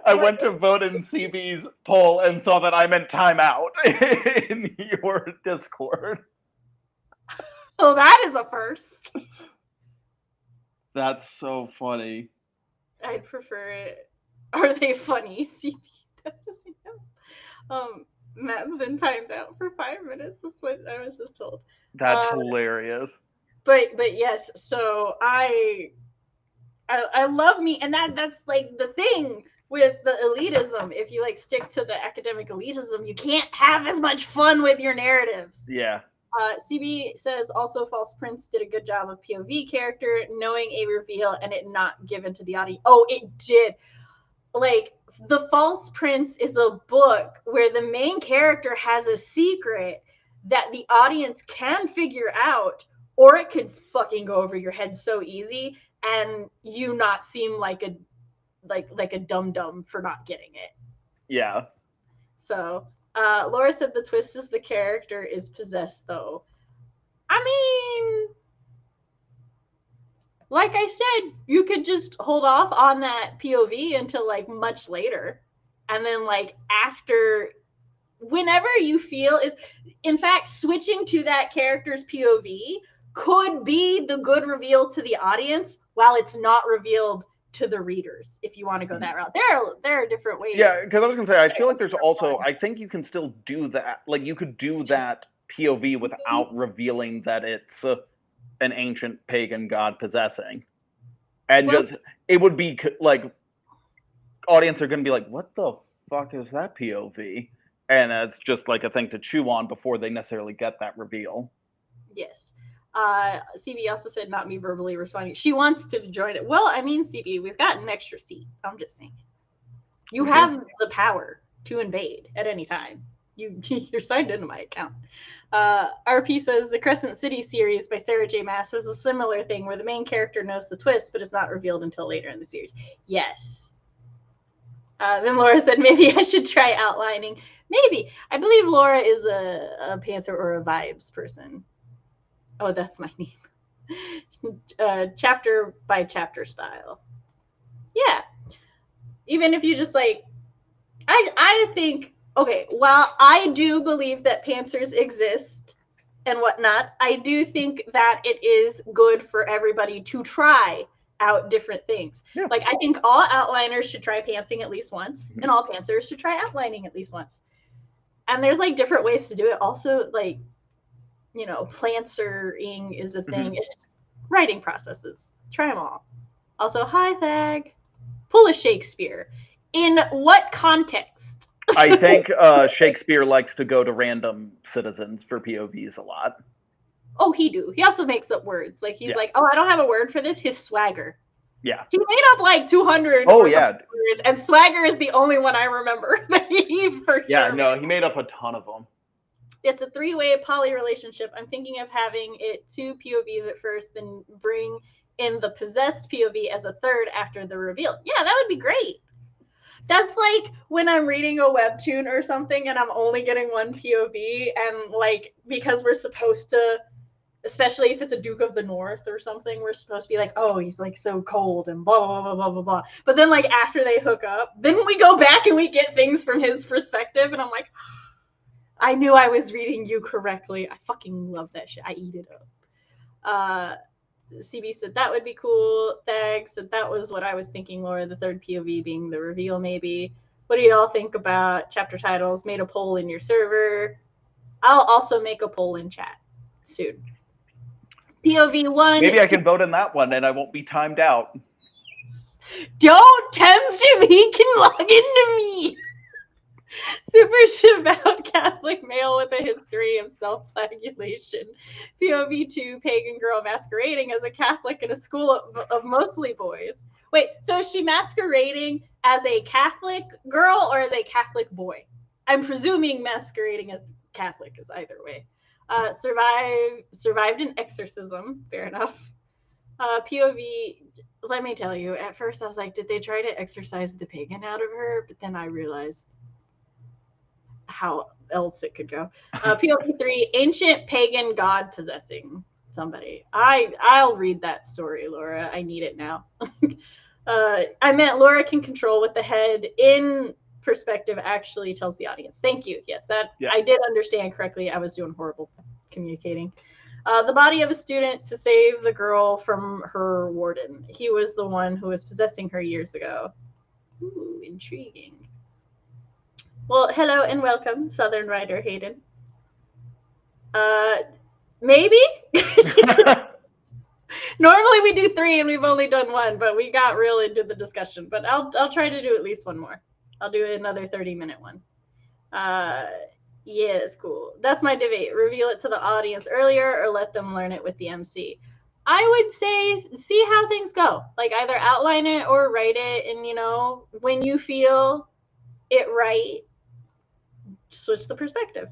I went to vote in CB's poll and saw that I meant timeout in your Discord. Oh, that is a first. That's so funny. I'd prefer it. Are they funny? CB doesn't know. Matt's been timed out for 5 minutes. That's what I was just told. That's hilarious. But yes, so I love me, and that's like the thing with the elitism. If you like stick to the academic elitism, you can't have as much fun with your narratives. Yeah. CB says also False Prince did a good job of POV character, knowing a reveal and it not given to the audience. Oh, it did. Like, The False Prince is a book where the main character has a secret that the audience can figure out, or it could fucking go over your head so easy and you not seem like a dum-dum for not getting it. Yeah. So Laura said the twist is the character is possessed, though. I mean, like I said, you could just hold off on that POV until like much later. And then like after, whenever you feel is, in fact, switching to that character's POV could be the good reveal to the audience while it's not revealed to the readers, if you want to go that route. There are different ways. Yeah, because I was going to say, I feel like there's also, I think you can still do that. Like, you could do that POV without revealing that it's an ancient pagan god possessing. And just, it would be, like, audience are going to be like, what the fuck is that POV? And it's just, like, a thing to chew on before they necessarily get that reveal. Yes. CB also said not me verbally responding. She wants to join it. Well, I mean, CB, we've got an extra seat. I'm just saying. You have the power to invade at any time. You're signed into my account. RP says the Crescent City series by Sarah J. Maas is a similar thing where the main character knows the twist, but it's not revealed until later in the series. Yes. Then Laura said maybe I should try outlining. Maybe. I believe Laura is a pantser or a vibes person. Oh, that's my name. Chapter by chapter style. Yeah. Even if you just like, I think, okay, while I do believe that pantsers exist and whatnot, I do think that it is good for everybody to try out different things. Yeah. Like, I think all outliners should try pantsing at least once, and all pantsers should try outlining at least once. And there's like different ways to do it. Also, like, you know, plantsering is a thing. It's just writing processes. Try them all. Also, hi, Thag. Pull a Shakespeare. In what context? I think Shakespeare likes to go to random citizens for POVs a lot. Oh, he do. He also makes up words. Like he's Yeah. like, oh, I don't have a word for this. His swagger. Yeah. He made up like 200 Oh or yeah. something words, and swagger is the only one I remember that he for Yeah. sure. No, he made up a ton of them. It's a 3-way poly relationship. I'm thinking of having it 2 POVs at first, then bring in the possessed POV as a third after the reveal. Yeah, that would be great. That's like when I'm reading a webtoon or something and I'm only getting one POV, and like because we're supposed to, especially if it's a Duke of the North or something, we're supposed to be like, oh, he's like so cold and blah blah blah blah blah blah. But then like after they hook up, then we go back and we get things from his perspective, and I'm like, I knew I was reading you correctly. I fucking love that shit. I eat it up. CB said that would be cool. Thag said that was what I was thinking, Laura. The third POV being the reveal, maybe. What do y'all think about chapter titles? Made a poll in your server. I'll also make a poll in chat soon. POV 1. Maybe I can vote in that one and I won't be timed out. Don't tempt him. He can log into me. Super devout Catholic male with a history of self-flagellation. POV 2, pagan girl masquerading as a Catholic in a school of mostly boys. Wait, so is she masquerading as a Catholic girl or as a Catholic boy? I'm presuming masquerading as Catholic is either way. Survived an exorcism. Fair enough. POV, let me tell you, at first I was like, did they try to exorcise the pagan out of her? But then I realized how else it could go. POV 3, ancient pagan god possessing somebody. I'll read that story, Laura. I need it now. I meant Laura can control what the head in perspective actually tells the audience. Thank you. Yes, that I did understand correctly. I was doing horrible communicating. The body of a student to save the girl from her warden. He was the one who was possessing her years ago. Ooh, intriguing. Well, hello and welcome, Southern Rider Hayden. Maybe? Normally we do 3 and we've only done 1, but we got real into the discussion. But I'll try to do at least 1 more. I'll do another 30-minute one. Yes, cool. That's my debate. Reveal it to the audience earlier or let them learn it with the MC. I would say see how things go. Like either outline it or write it, and you know, when you feel it right, switch the perspective.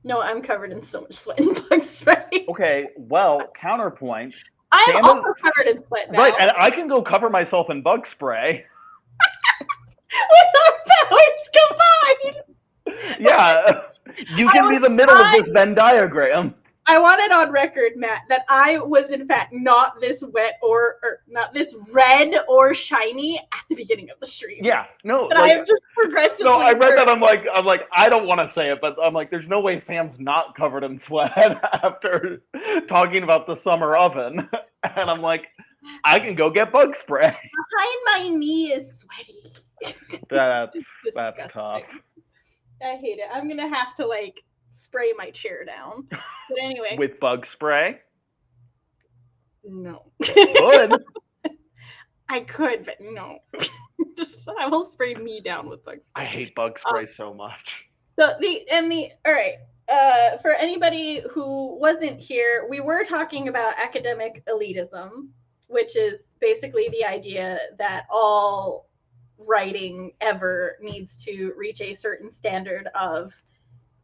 No, I'm covered in so much sweat and bug spray. Okay, well, counterpoint. I'm also covered in sweat now. Right, and I can go cover myself in bug spray. With our powers combined! Yeah, you can be the middle of this Venn diagram. I want it on record, Matt, that I was in fact not this wet or not this red or shiny at the beginning of the stream. Yeah, no. But like, I am just progressively. No, I read that. I'm like, I don't want to say it, but I'm like, there's no way Sam's not covered in sweat after talking about the summer oven, and I'm like, I can go get bug spray. Behind my knee is sweaty. That's tough. I hate it. I'm gonna have to like spray my chair down. But anyway. With bug spray? No. Good. I could, but no. I will spray me down with bug spray. I hate bug spray so much. So all right. For anybody who wasn't here, we were talking about academic elitism, which is basically the idea that all writing ever needs to reach a certain standard of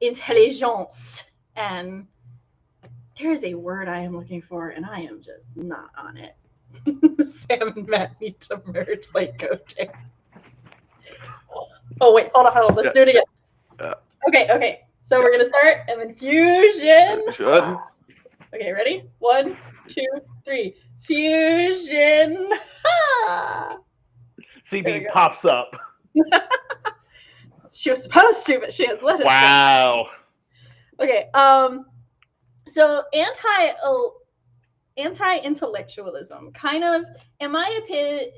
intelligence, and there's a word I am looking for and I am just not on it. Sam and Matt need to merge like Goten. Oh wait, hold on, let's do it again. Okay, so we're gonna start and then fusion. Okay, ready? 1, 2, 3. Fusion. CB pops up. She was supposed to, but she has let us. Wow. Okay. So anti-intellectualism kind of, in my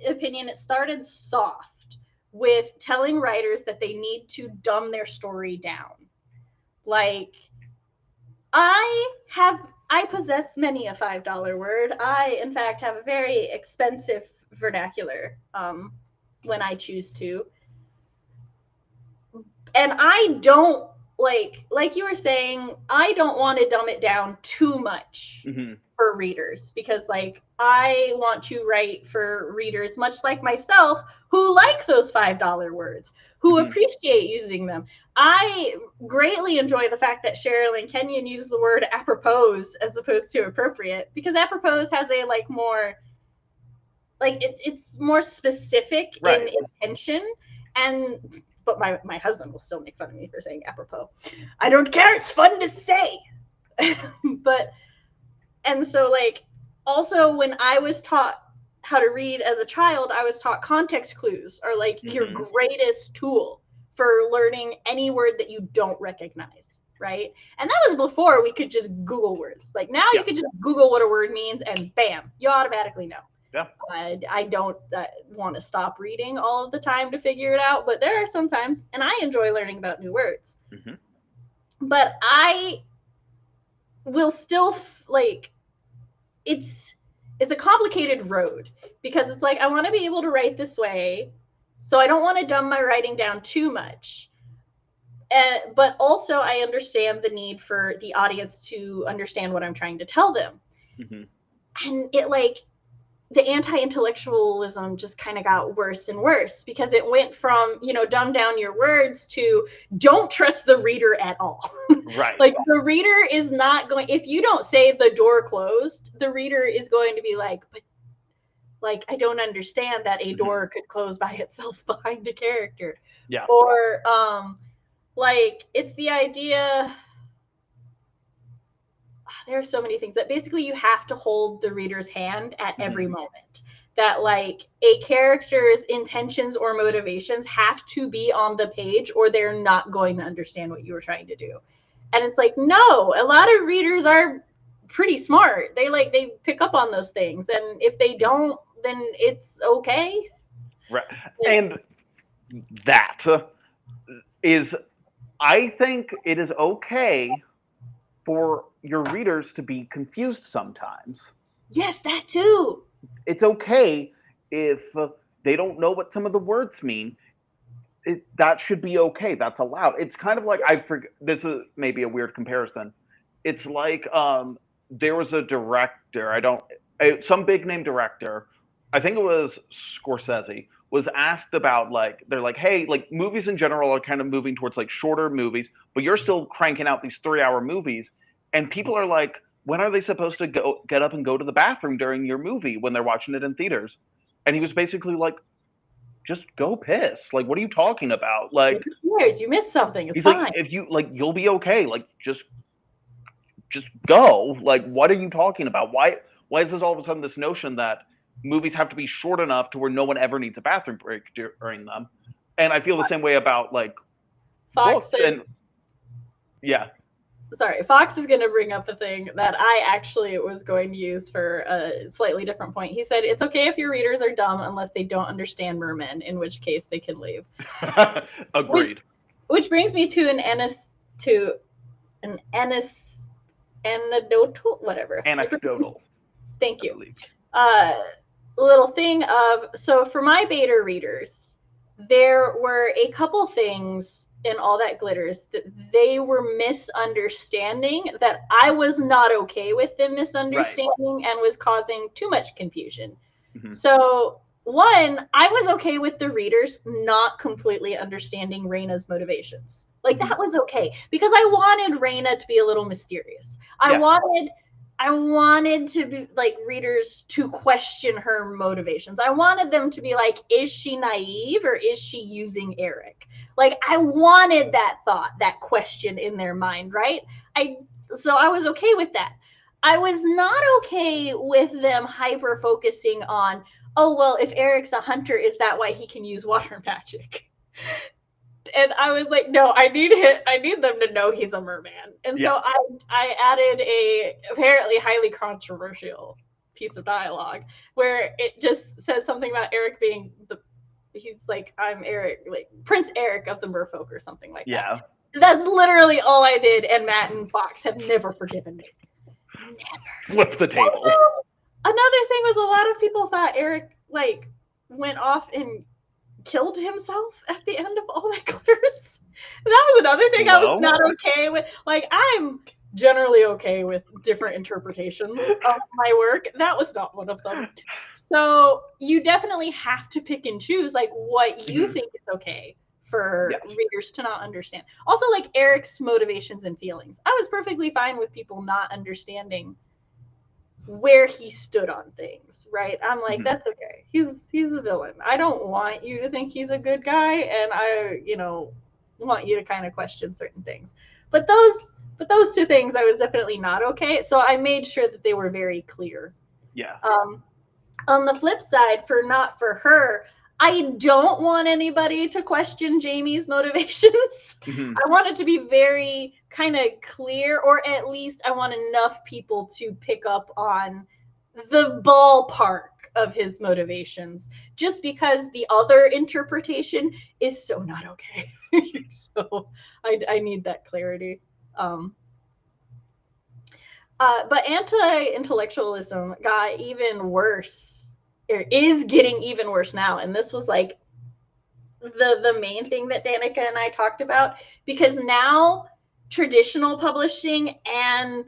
opinion, it started soft with telling writers that they need to dumb their story down. Like, I possess many a $5 word. I, in fact, have a very expensive vernacular when I choose to. And I don't like you were saying, I don't want to dumb it down too much for readers, because like I want to write for readers much like myself who like those $5 words, who appreciate using them. I greatly enjoy the fact that Cheryl and Kenyon use the word apropos as opposed to appropriate, because apropos has a like more like it's more specific in intention. And but my husband will still make fun of me for saying apropos. I don't care, it's fun to say. But and so like also when I was taught how to read as a child, I was taught context clues are like your greatest tool for learning any word that you don't recognize, right? And that was before we could just Google words. Like now you could just Google what a word means and bam, you automatically know. Yeah. I don't want to stop reading all of the time to figure it out, but there are some times, and I enjoy learning about new words. But I will still like it's a complicated road, because it's like I want to be able to write this way, so I don't want to dumb my writing down too much. But also I understand the need for the audience to understand what I'm trying to tell them. And it like the anti-intellectualism just kind of got worse and worse, because it went from, you know, dumb down your words to don't trust the reader at all. Right. Like the reader is not going, if you don't say the door closed, the reader is going to be like, but like, I don't understand that a door could close by itself behind a character. Yeah. Or like it's the idea, there are so many things that basically you have to hold the reader's hand at every moment. That like a character's intentions or motivations have to be on the page, or they're not going to understand what you were trying to do. And it's like, no, a lot of readers are pretty smart. They pick up on those things, and if they don't, then it's okay. Right. And that is, I think it is okay for your readers to be confused sometimes. Yes, that too. It's okay if they don't know what some of the words mean. That should be okay. That's allowed. It's kind of like, I forget, this is maybe a weird comparison. It's like there was a director, some big name director, I think it was Scorsese, was asked about like, they're like, hey, like movies in general are kind of moving towards like shorter movies, but you're still cranking out these 3-hour movies. And people are like, when are they supposed to get up and go to the bathroom during your movie when they're watching it in theaters? And he was basically like, just go piss. Like, what are you talking about? Like, you missed something. It's fine. Like, if you like, you'll be okay. Like, just go. Like, what are you talking about? Why is this all of a sudden this notion that movies have to be short enough to where no one ever needs a bathroom break during them? And I feel the same way about like Fox books and yeah. Sorry, Fox is going to bring up a thing that I actually was going to use for a slightly different point. He said, it's okay if your readers are dumb unless they don't understand mermen, in which case they can leave. Agreed. Which brings me to anecdotal, whatever. Anecdotal. Thank you. Little thing of, so for my beta readers, there were a couple things in All That Glitters that they were misunderstanding, that I was not okay with them misunderstanding, and was causing too much confusion. So one, I was okay with the readers not completely understanding Raina's motivations. Like that was okay, because I wanted Raina to be a little mysterious. I wanted to be like readers to question her motivations. I wanted them to be like, is she naive or is she using Eric? Like I wanted that thought, that question in their mind, right? So I was okay with that. I was not okay with them hyper focusing on, oh, well, if Eric's a hunter, is that why he can use water magic? And I was like, no, I need them to know he's a merman. And so I added a apparently highly controversial piece of dialogue where it just says something about Eric being he's like, I'm Eric, like Prince Eric of the Merfolk or something like that. That's literally all I did, and Matt and Fox have never forgiven me. Never. Flip the table. Also, another thing was a lot of people thought Eric like went off and killed himself at the end of All That Glitters. That was another thing I was Well, not okay with. Like, I'm generally okay with different interpretations of my work. That was not one of them. So you definitely have to pick and choose like what you think is okay for yes. readers to not understand. Also, like Eric's motivations and feelings. I was perfectly fine with people not understanding where he stood on things, right? I'm like, that's okay. He's a villain. I don't want you to think he's a good guy, and I, want you to kind of question certain things. But those two things I was definitely not okay. So I made sure that they were very clear. Yeah. On the flip side, for Not For Her, I don't want anybody to question Jamie's motivations. I want it to be very kind of clear, or at least I want enough people to pick up on the ballpark of his motivations, just because the other interpretation is so not okay. So I need that clarity. But anti-intellectualism got even worse, or is getting even worse now. And this was like the main thing that Danica and I talked about, because now traditional publishing and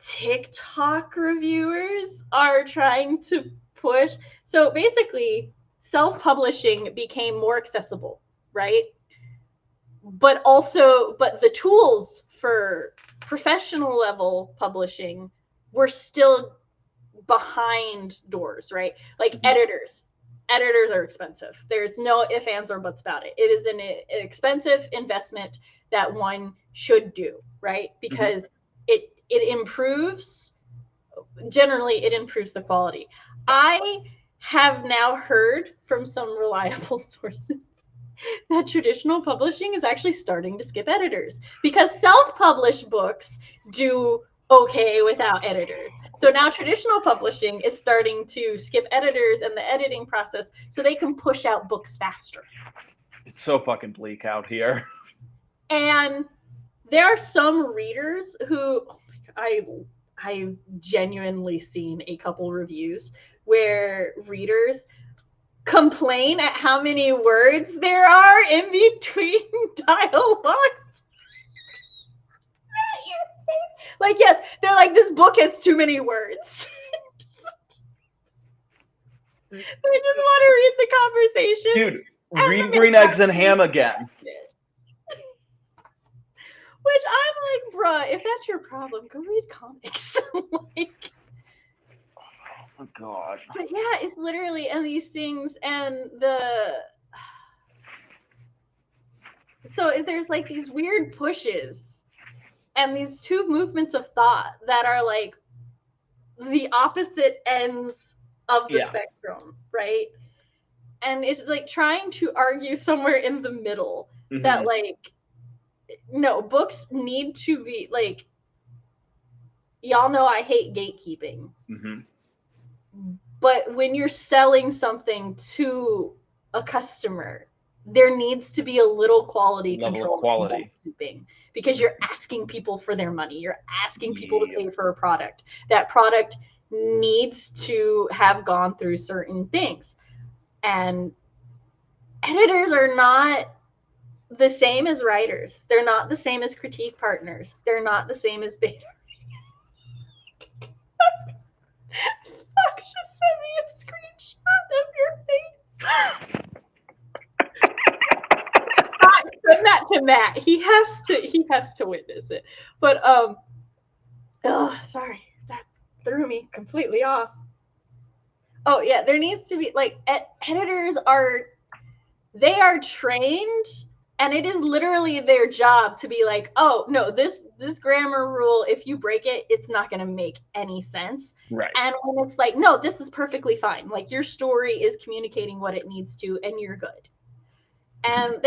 TikTok reviewers are trying to push. So basically, self-publishing became more accessible, right? But the tools for professional level publishing were still behind doors, right? Like editors are expensive. There's no ifs, ands, or buts about it. It is an expensive investment that one should do, right? Because it improves, generally it improves the quality. I have now heard from some reliable sources that traditional publishing is actually starting to skip editors, because self-published books do okay without editors. So now traditional publishing is starting to skip editors and the editing process so they can push out books faster. It's so fucking bleak out here. And there are some readers who, oh my God, I've genuinely seen a couple reviews where readers complain at how many words there are in between dialogues. Like, yes, they're like, this book has too many words. They just want to read the conversations. Dude, read Green Eggs and Ham again. Which I'm like, bruh, if that's your problem, go read comics. Like, oh my God. But yeah, it's literally, and these things, and so there's like these weird pushes and these two movements of thought that are like the opposite ends of the spectrum, right? And it's like trying to argue somewhere in the middle that like, no, books need to be like, y'all know I hate gatekeeping. But when you're selling something to a customer, there needs to be a little quality control in gatekeeping, because you're asking people for their money. You're asking people to pay for a product. That product needs to have gone through certain things. And editors are not the same as writers. They're not the same as critique partners. They're not the same as beta. Fox just sent me a screenshot of your face. Send that to Matt. He has to witness it. But sorry, that threw me completely off. Oh yeah, there needs to be like editors are trained, and it is literally their job to be like, oh no, this grammar rule, if you break it, it's not going to make any sense. Right. And when it's like, no, this is perfectly fine. Like, your story is communicating what it needs to, and you're good. And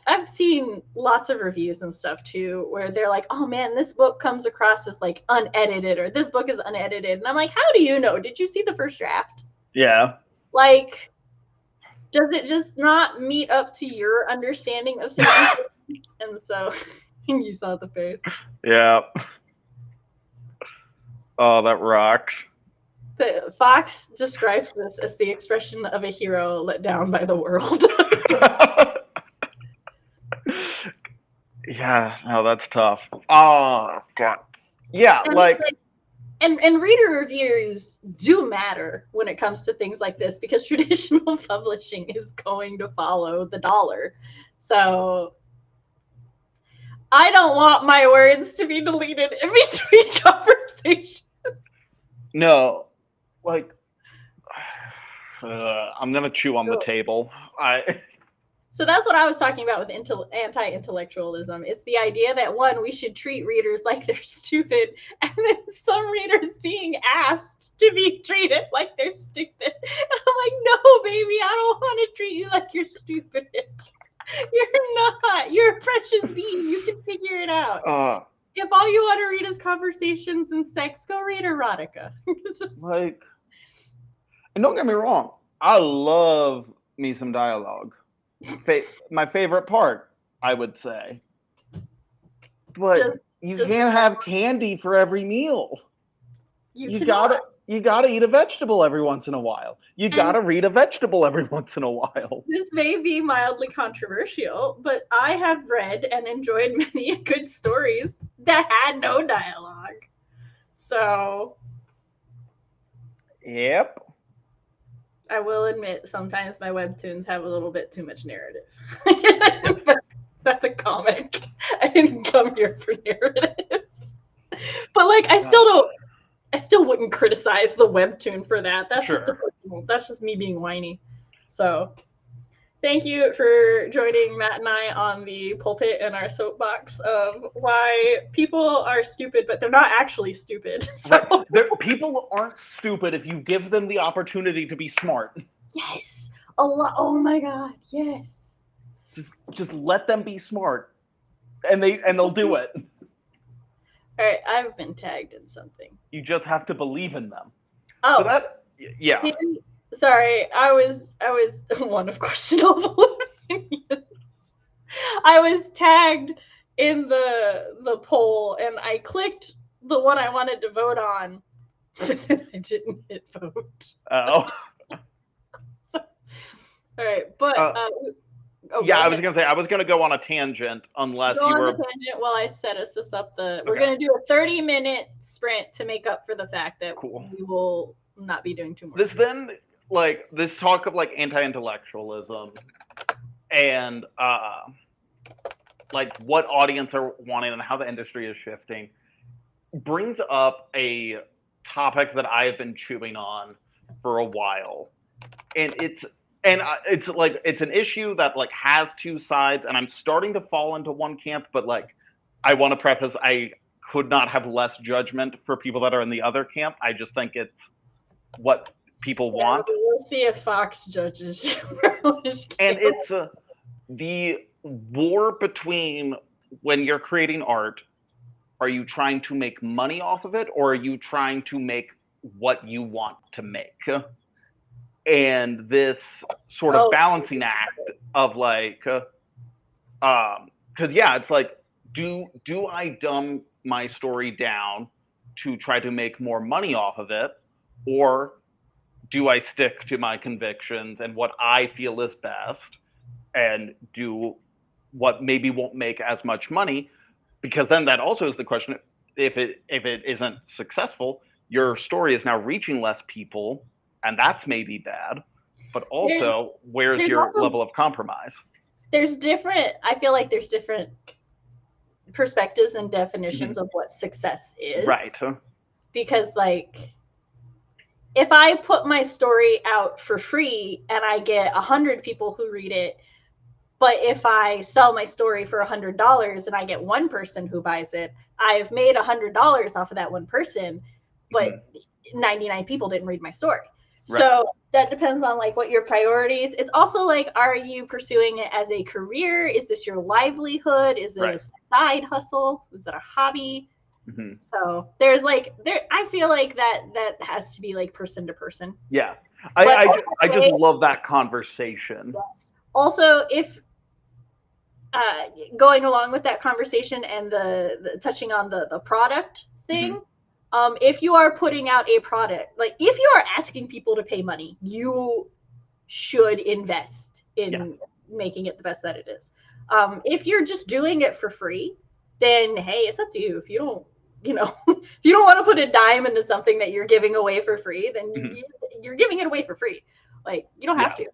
I've seen lots of reviews and stuff too, where they're like, oh man, this book comes across as like unedited, or this book is unedited. And I'm like, how do you know? Did you see the first draft? Yeah. Like, does it just not meet up to your understanding of certain things? And so you saw the face. Yeah. Oh, that rocks. Fox describes this as the expression of a hero let down by the world. Yeah, no, that's tough. Oh God. Yeah, And like like, and reader reviews do matter when it comes to things like this because traditional publishing is going to follow the dollar. So I don't want my words to be deleted in between conversations. no, like I'm gonna chew on the table. I So that's what I was talking about with anti-intellectualism. It's the idea that one, we should treat readers like they're stupid, and then some readers being asked to be treated like they're stupid. And I'm like, no, baby, I don't want to treat you like you're stupid. You're not. You're a precious being. You can figure it out. uh If all you want to read is conversations and sex, go read erotica. like, and don't get me wrong, I love me some dialogue. My favorite part, I would say. But just, you just can't have candy for every meal. you You cannot. gotta eat a vegetable every once in a while. You And gotta read a vegetable every once in a while. this may be mildly controversial, but I have read and enjoyed many good stories that had no dialogue. So Yep. I will admit sometimes my webtoons have a little bit too much narrative. That's a comic. I didn't come here for narrative. But like I still wouldn't criticize the webtoon for that. That's just a Sure. personal that's just me being whiny. So thank you for joining Matt and I on the pulpit and our soapbox of why people are stupid, but they're not actually stupid. Right. So, People aren't stupid if you give them the opportunity to be smart. yes, a lot. Oh my god, yes. Just let them be smart, and they'll do it. All right, I've been tagged in something. You just have to believe in them. So Oh, that, yeah. sorry, I was one of questionable opinions. I was tagged in the poll, and I clicked the one I wanted to vote on, but then I didn't hit vote. Oh. All right, but oh, Yeah, go I was ahead. gonna say I was gonna go on a tangent unless Go you on the were tangent while I set us up. We're okay. gonna do a 30-minute sprint to make up for the fact that Cool. we will not be doing too much. This then, like this talk of like anti-intellectualism and like what audience are wanting and how the industry is shifting brings up a topic that I have been chewing on for a while, and it's like it's an issue that like has two sides, and I'm starting to fall into one camp, but like I want to preface I could not have less judgment for people that are in the other camp. I just think it's what people Yeah, want, we'll see if Fox judges you. and it's the war between when you're creating art. Are you trying to make money off of it, or are you trying to make what you want to make? And this sort of Oh, balancing act of like, because yeah, it's like, do I dumb my story down to try to make more money off of it, or do I stick to my convictions and what I feel is best, and do what maybe won't make as much money? Because then that also is the question: if it isn't successful, your story is now reaching less people, and that's maybe bad. But there's also, where's there's your also level of compromise? there's different. I feel like there's different perspectives and Mm-hmm. definitions of what success Right. is because like if I put my story out for free and I get 100 people who read it, but if I sell my story for $100 and I get one person who buys it, I've made $100 off of that one person, Mm-hmm. but 99 people didn't read my story. Right. So that depends on like what your priorities. It's also like, are you pursuing it as a career? Is this your livelihood? Is it Right. a side hustle? Is it a hobby? Mm-hmm. So there's like I feel like that has to be like person to person. Yeah. But I just love that conversation. yes. Also, if going along with that conversation and the touching on the product thing, Mm-hmm. if you are putting out a product, like if you are asking people to pay money, you should invest in Yes. making it the best that it is. If you're just doing it for free, then hey, it's up to you. If you don't, if you don't want to put a dime into something that you're giving away for free, then you're giving it away for free. Like, you don't have to.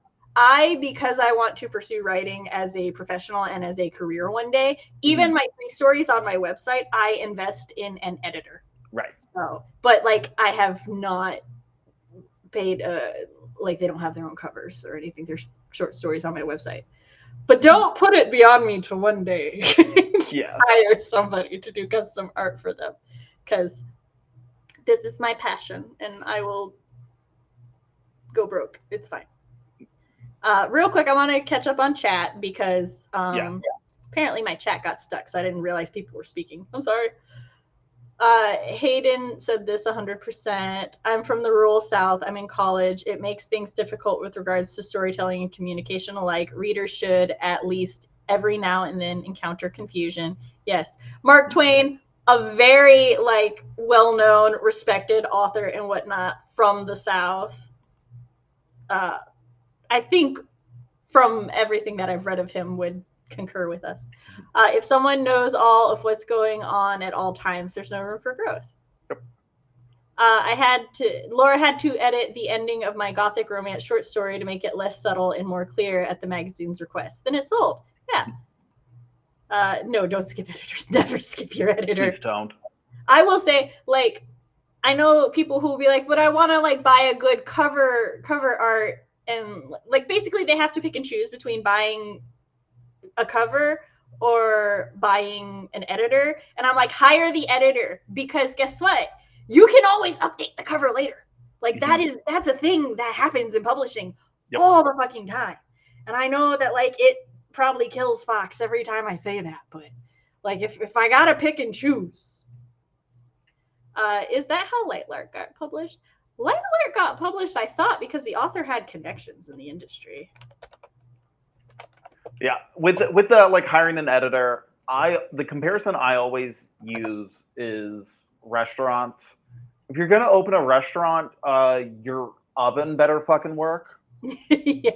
Because I want to pursue writing as a professional and as a career one day, even my free stories on my website, I invest in an editor. Right. So, but like, I have not paid, like, they don't have their own covers or anything. There's short stories on my website. But don't put it beyond me to one day hire somebody to do custom art for them, because this is my passion and I will go broke. It's fine. Real quick, I want to catch up on chat because apparently my chat got stuck, so I didn't realize people were speaking. I'm sorry. Hayden said this 100%. I'm from the rural South. I'm in college. It makes things difficult with regards to storytelling and communication alike. Readers should at least every now and then encounter confusion. Yes. Mark Twain, a very like well-known, respected author and whatnot from the South. I think from everything that I've read of him would concur with us. If someone knows all of what's going on at all times, there's no room for growth. Yep. Laura had to edit the ending of my gothic romance short story to make it less subtle and more clear at the magazine's request. Then it sold. Yeah. No, don't skip editors. Never skip your editor. Please don't. I will say, like, I know people who will be like, but I want to like buy a good cover art, and like basically they have to pick and choose between buying a cover or buying an editor. And I'm like, hire the editor, because guess what? You can always update the cover later. Like that's a thing that happens in publishing all the fucking time. And I know that like it probably kills Fox every time I say that, but like if I gotta pick and choose. Is that how Lightlark got published? Lightlark got published, I thought, because the author had connections in the industry. Yeah, with the like hiring an editor, the comparison I always use is restaurants. If you're gonna open a restaurant, your oven better fucking work. Yeah.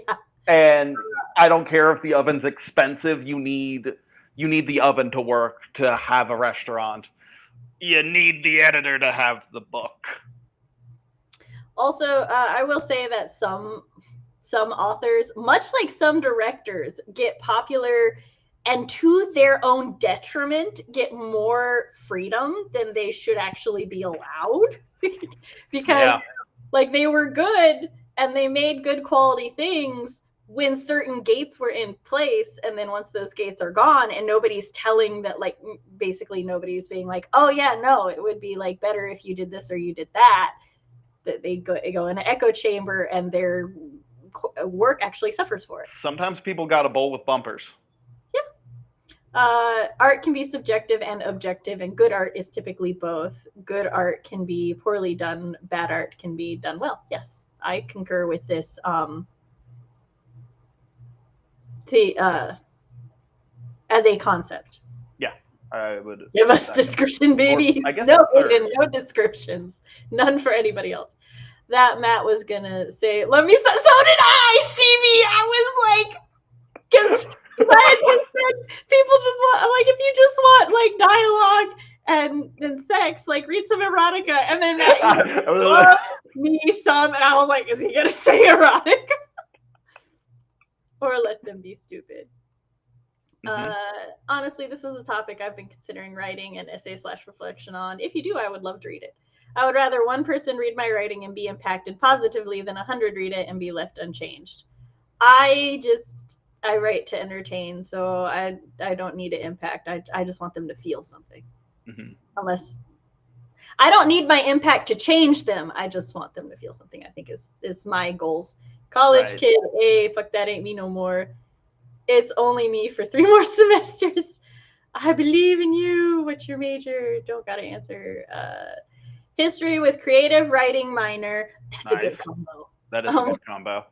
And I don't care if the oven's expensive. You need the oven to work to have a restaurant. You need the editor to have the book. Also, I will say that some authors, much like some directors, get popular and to their own detriment get more freedom than they should actually be allowed. Because like they were good and they made good quality things when certain gates were in place, and then once those gates are gone and nobody's telling that, like basically nobody's being like, oh yeah, no, it would be like better if you did this or you did that they go in an echo chamber and their work actually suffers for it. Sometimes people got a bowl with bumpers. Art can be subjective and objective, and good art is typically both. Good art can be poorly done, bad art can be done well. Yes, I concur with this. As a concept. Yeah, I would give us description, baby. No descriptions, none for anybody else. That Matt was gonna say. Let me. So did I. See me. I was like, because I had just said people just want, like, if you just want like dialogue and sex, like read some erotica, and then Matt, me some, and I was like, is he gonna say erotic? Or let them be stupid. Honestly, this is a topic I've been considering writing an essay/reflection on. If you do, I would love to read it. I would rather one person read my writing and be impacted positively than 100 read it and be left unchanged. I write to entertain, so I don't need to impact. I just want them to feel something. Unless I don't need my impact to change them. I just want them to feel something. I think is my goals. College kid, fuck that ain't me no more. It's only me for 3 more semesters. I believe in you. What's your major? Don't gotta answer. History with creative writing minor. That's a good combo. That is a good combo.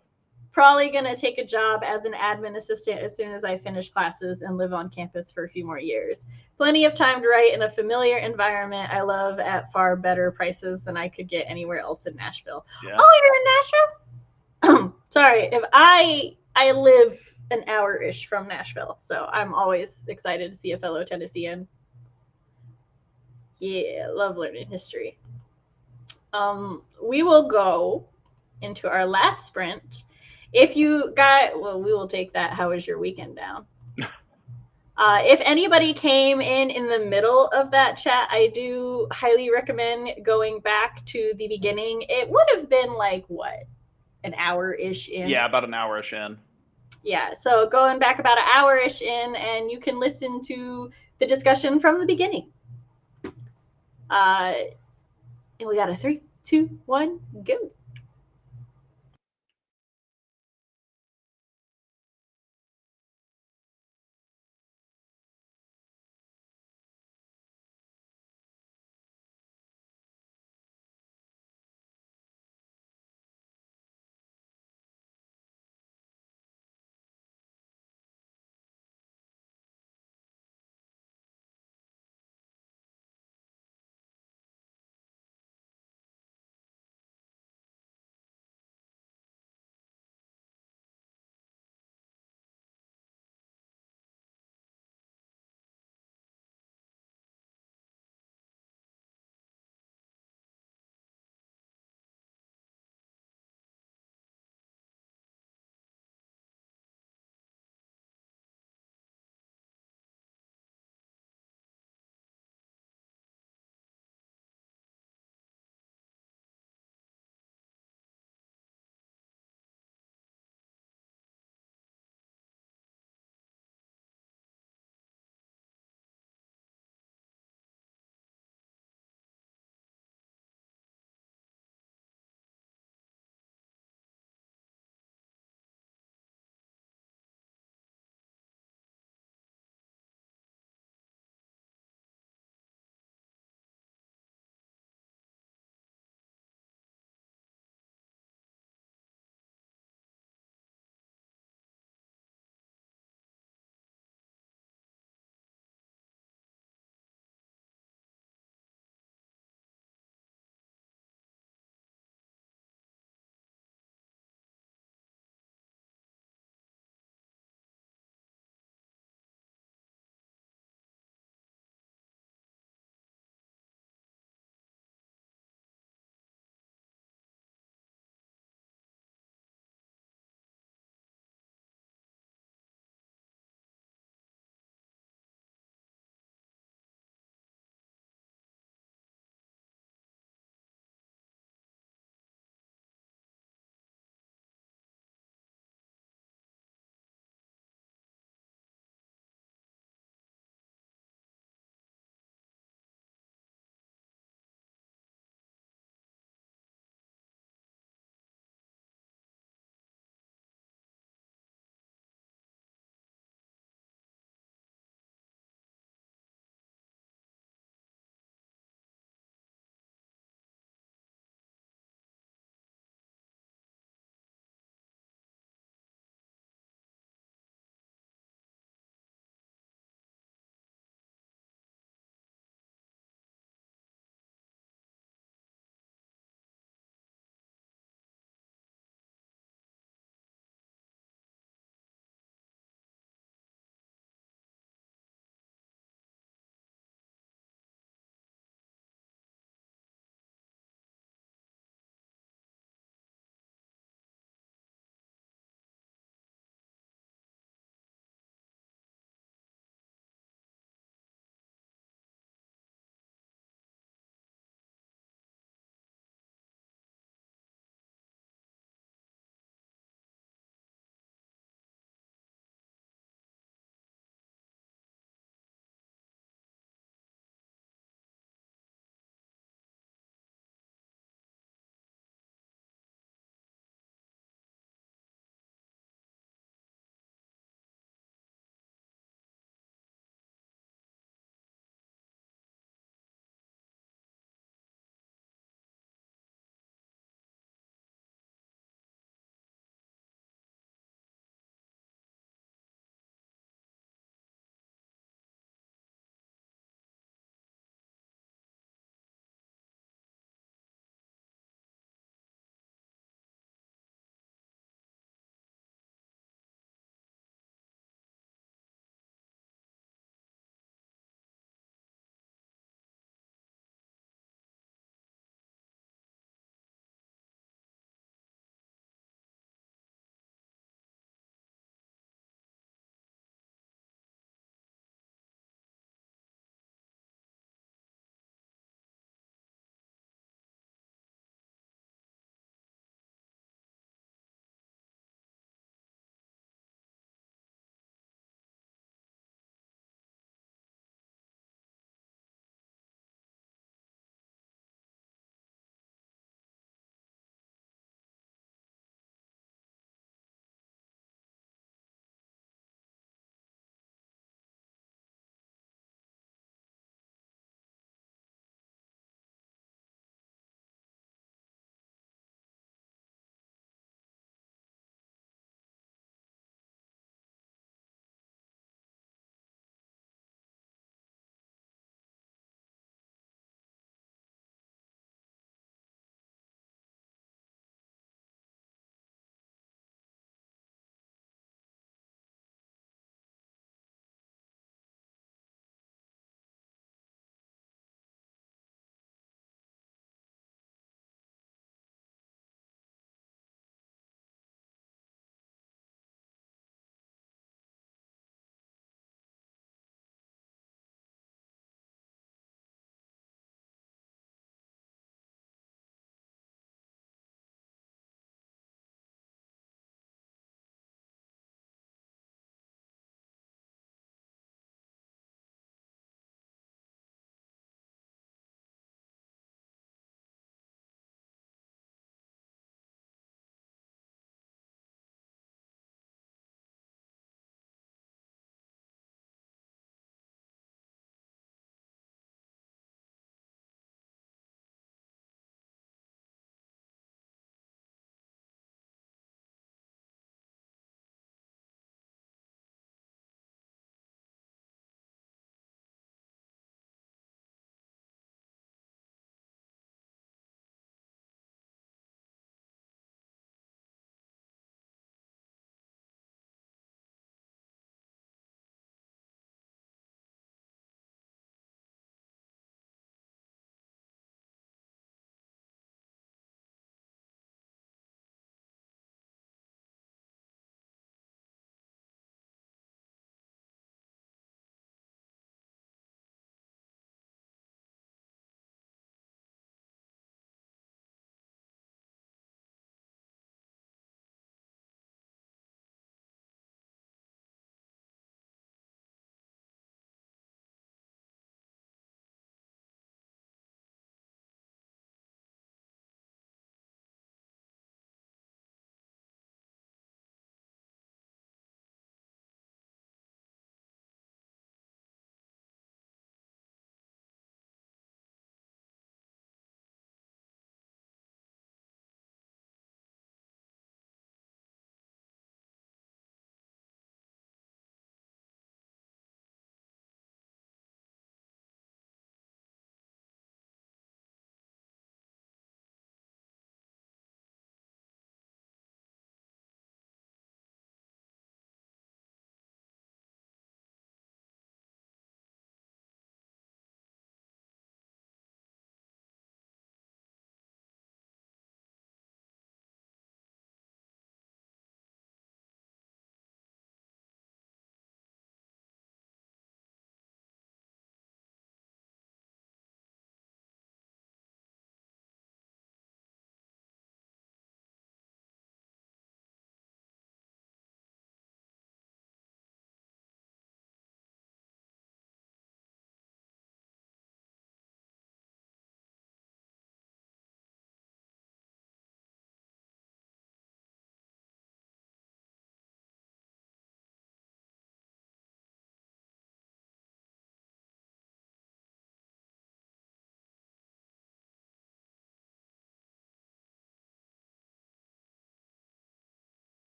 Probably gonna take a job as an admin assistant as soon as I finish classes and live on campus for a few more years. Plenty of time to write in a familiar environment I love at far better prices than I could get anywhere else in Nashville. Yeah. Oh, you're in Nashville? Sorry, if I live an hour-ish from Nashville. So I'm always excited to see a fellow Tennessean. Yeah, love learning history. We will go into our last sprint. If you got, well, we will take that. How was your weekend down? If anybody came in the middle of that chat, I do highly recommend going back to the beginning. It would have been like, what, an hour-ish in? Yeah, about an hour-ish in. Yeah, so going back about an hour-ish in, and you can listen to the discussion from the beginning. And we got a 3, 2, 1, go.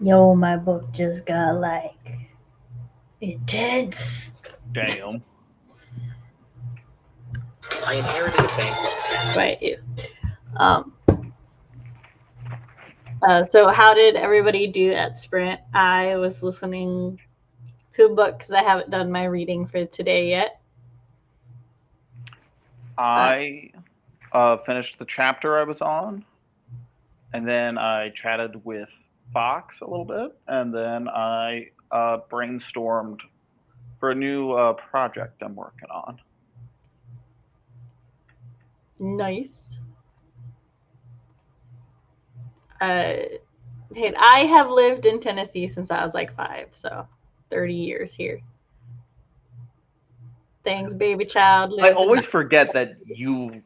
Yo, my book just got like intense. Damn. I inherited a bank. Right. Um. So how did everybody do at Sprint? I was listening to a book because I haven't done my reading for today yet. I finished the chapter I was on, and then I chatted with Fox a little bit, and then I brainstormed for a new project I'm working on. Nice. Hey, I have lived in Tennessee since I was like 5, so 30 years here. Thanks, baby child. I Lives always in forget that you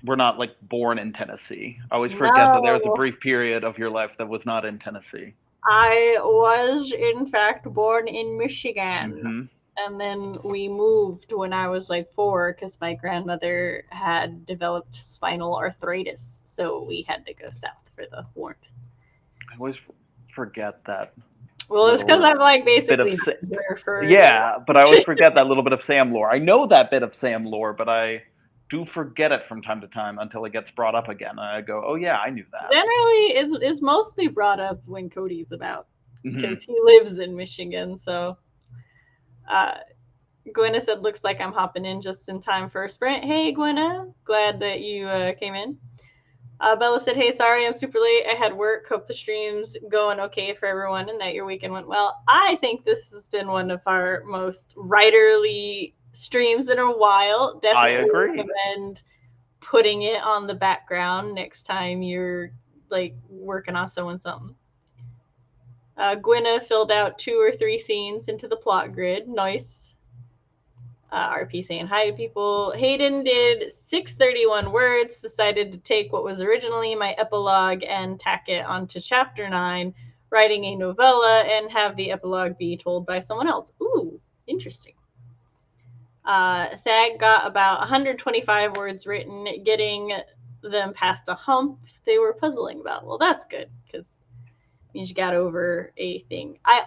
were not like born in Tennessee. I always forget that there was a No, brief period of your life that was not in Tennessee. I was in fact born in Michigan. Mm-hmm. And then we moved when I was like 4 because my grandmother had developed spinal arthritis. So we had to go south for the warmth. I always forget that. Well, it's because I'm like basically Bit here for. Yeah, but I always forget that little bit of Sam lore. I know that bit of Sam lore, but I do forget it from time to time until it gets brought up again. And I go, oh yeah, I knew that. Generally, is mostly brought up when Cody's about because Mm-hmm. he lives in Michigan. So, Gwenna said, "Looks like I'm hopping in just in time for a sprint." Hey, Gwenna, glad that you came in. Bella said, "Hey, sorry I'm super late. I had work. Hope the stream's going okay for everyone and that your weekend went well." I think this has been one of our most writerly streams in a while. Definitely I agree. recommend putting it on the background next time you're like working on something. Gwenna filled out 2 or 3 scenes into the plot grid. Nice. RP saying hi to people. Hayden did 631 words, decided to take what was originally my epilogue and tack it onto chapter 9, writing a novella and have the epilogue be told by someone else. Ooh, interesting. Thag got about 125 words written, getting them past a hump they were puzzling about. Well, that's good because means you got over a thing. I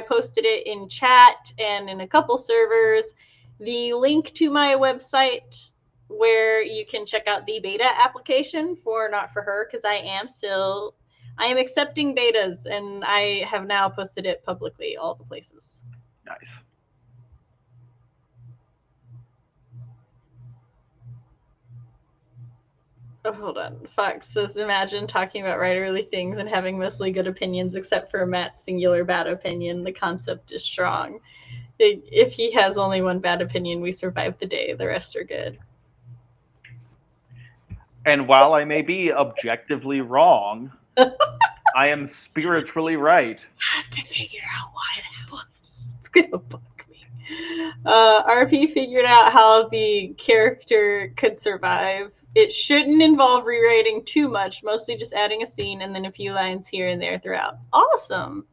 posted it in chat and in a couple servers. The link to my website where you can check out the beta application for Not For Her, because I am accepting betas and I have now posted it publicly all the places. Nice. Oh, hold on. Fox says, imagine talking about writerly things and having mostly good opinions, except for Matt's singular bad opinion. The concept is strong. If he has only one bad opinion, we survive the day. The rest are good. And while I may be objectively wrong, I am spiritually right. I have to figure out why that was. It's gonna bug me. RP figured out how the character could survive. It shouldn't involve rewriting too much, mostly just adding a scene and then a few lines here and there throughout. Awesome.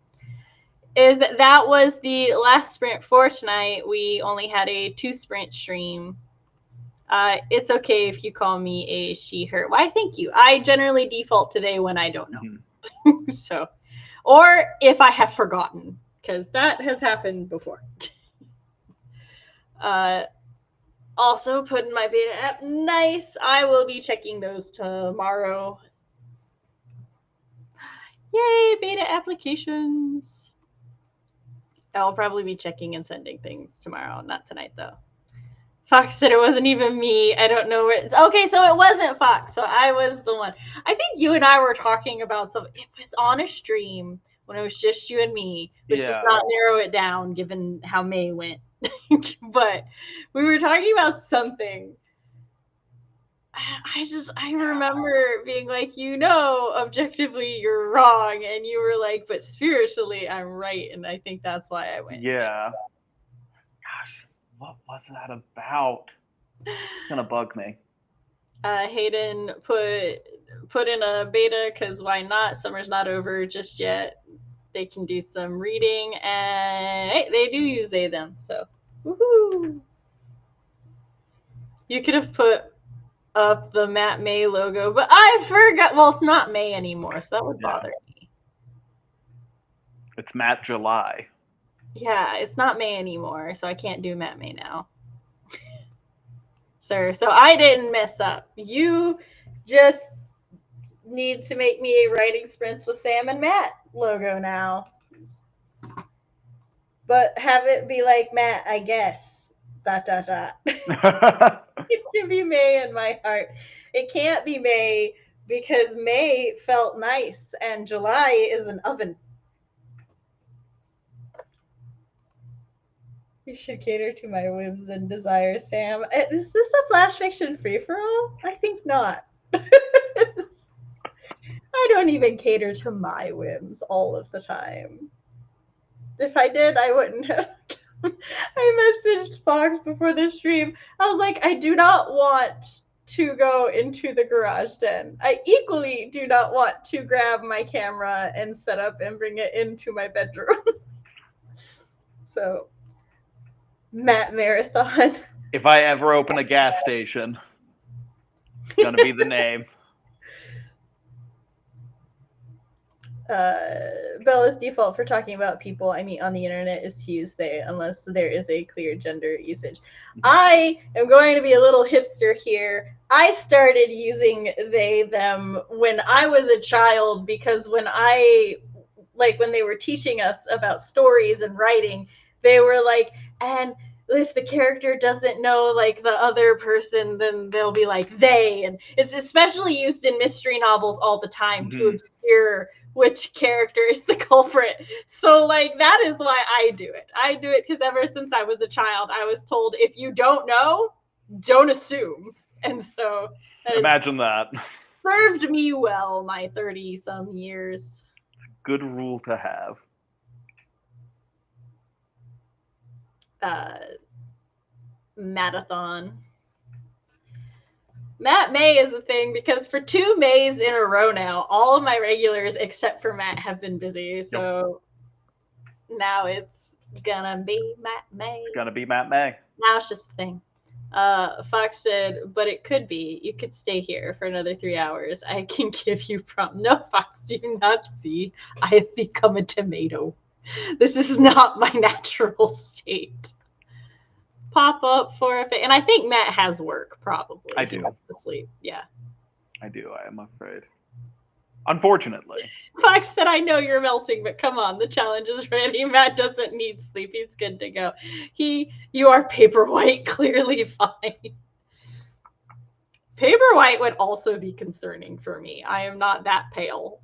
That was the last sprint for tonight. We only had a 2 sprint stream. It's okay if you call me a she, her. Why, thank you. I generally default to they when I don't know. Mm-hmm. So, or if I have forgotten, because that has happened before. Also, putting my beta app. Nice. I will be checking those tomorrow. Yay, beta applications. I'll probably be checking and sending things tomorrow. Not tonight, though. Fox said it wasn't even me. I don't know where. Okay, so it wasn't Fox. So I was the one. I think you and I were talking about some. It was on a stream when it was just you and me. Which does not narrow it down given how May went. But we were talking about something. I remember being like, objectively you're wrong, and you were like, but spiritually I'm right, and I think that's why I went. Yeah. Gosh, what was that about? It's gonna bug me. Hayden put in a beta because why not? Summer's not over just yet. They can do some reading, and hey, they do use they them. So, woohoo! You could have put up the Matt May logo, but I forgot. Well, it's not May anymore, so that would bother me. It's Matt July. Yeah, it's not May anymore, so I can't do Matt May now. Sir, so I didn't mess up. You just need to make me a Writing Sprints with Sam and Matt logo now. But have it be like Matt, I guess. ... It can be May in my heart. It can't be May because May felt nice and July is an oven. You should cater to my whims and desires, Sam. Is this a flash fiction free for all? I think not. I don't even cater to my whims all of the time. If I did, I wouldn't have. I messaged Fox before the stream. I was like, I do not want to go into the garage den. I equally do not want to grab my camera and set up and bring it into my bedroom. So, Matt Marathon. If I ever open a gas station, it's going to be the name. Bella's default for talking about people I meet on the internet is to use they, unless there is a clear gender usage. I am going to be a little hipster here. I started using they, them when I was a child because when they were teaching us about stories and writing, they were like, and if the character doesn't know like the other person, then they'll be like they, and it's especially used in mystery novels all the time to obscure which character is the culprit. So like that is why I do it. I do it because ever since I was a child, I was told if you don't know, don't assume. And so imagine that served me well my 30-some years. Good rule to have. Matathon. Matt May is a thing because for 2 Mays in a row now, all of my regulars except for Matt have been busy. So now it's gonna be Matt May. It's gonna be Matt May. Now it's just a thing. Fox said, but it could be. You could stay here for another 3 hours. I can give you No, Fox, you not see. I have become a tomato. This is not my natural state. Pop up for a and I think Matt has work probably. I do. He has to sleep. Yeah. I do. I am afraid. Unfortunately. Fox said, I know you're melting, but come on, the challenge is ready. Matt doesn't need sleep. He's good to go. You are paper white, clearly fine. Paper white would also be concerning for me. I am not that pale,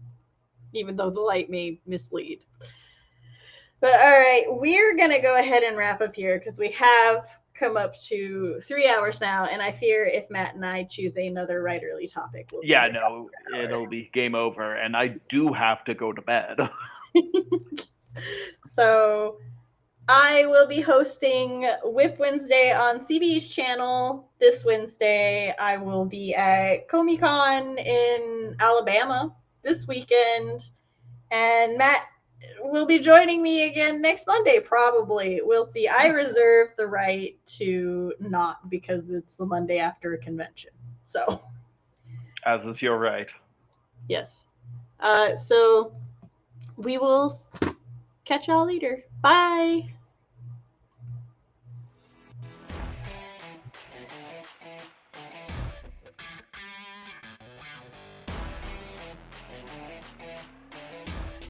even though the light may mislead. But all right, we're going to go ahead and wrap up here because we have come up to 3 hours now, and I fear if Matt and I choose another writerly topic. It'll be game over, and I do have to go to bed. So I will be hosting Whip Wednesday on CB's channel this Wednesday. I will be at Comic-Con in Alabama this weekend, and Matt will be joining me again next Monday, probably. We'll see. I reserve the right to not because it's the Monday after a convention. So, as is your right. Yes. So we will catch y'all later. Bye.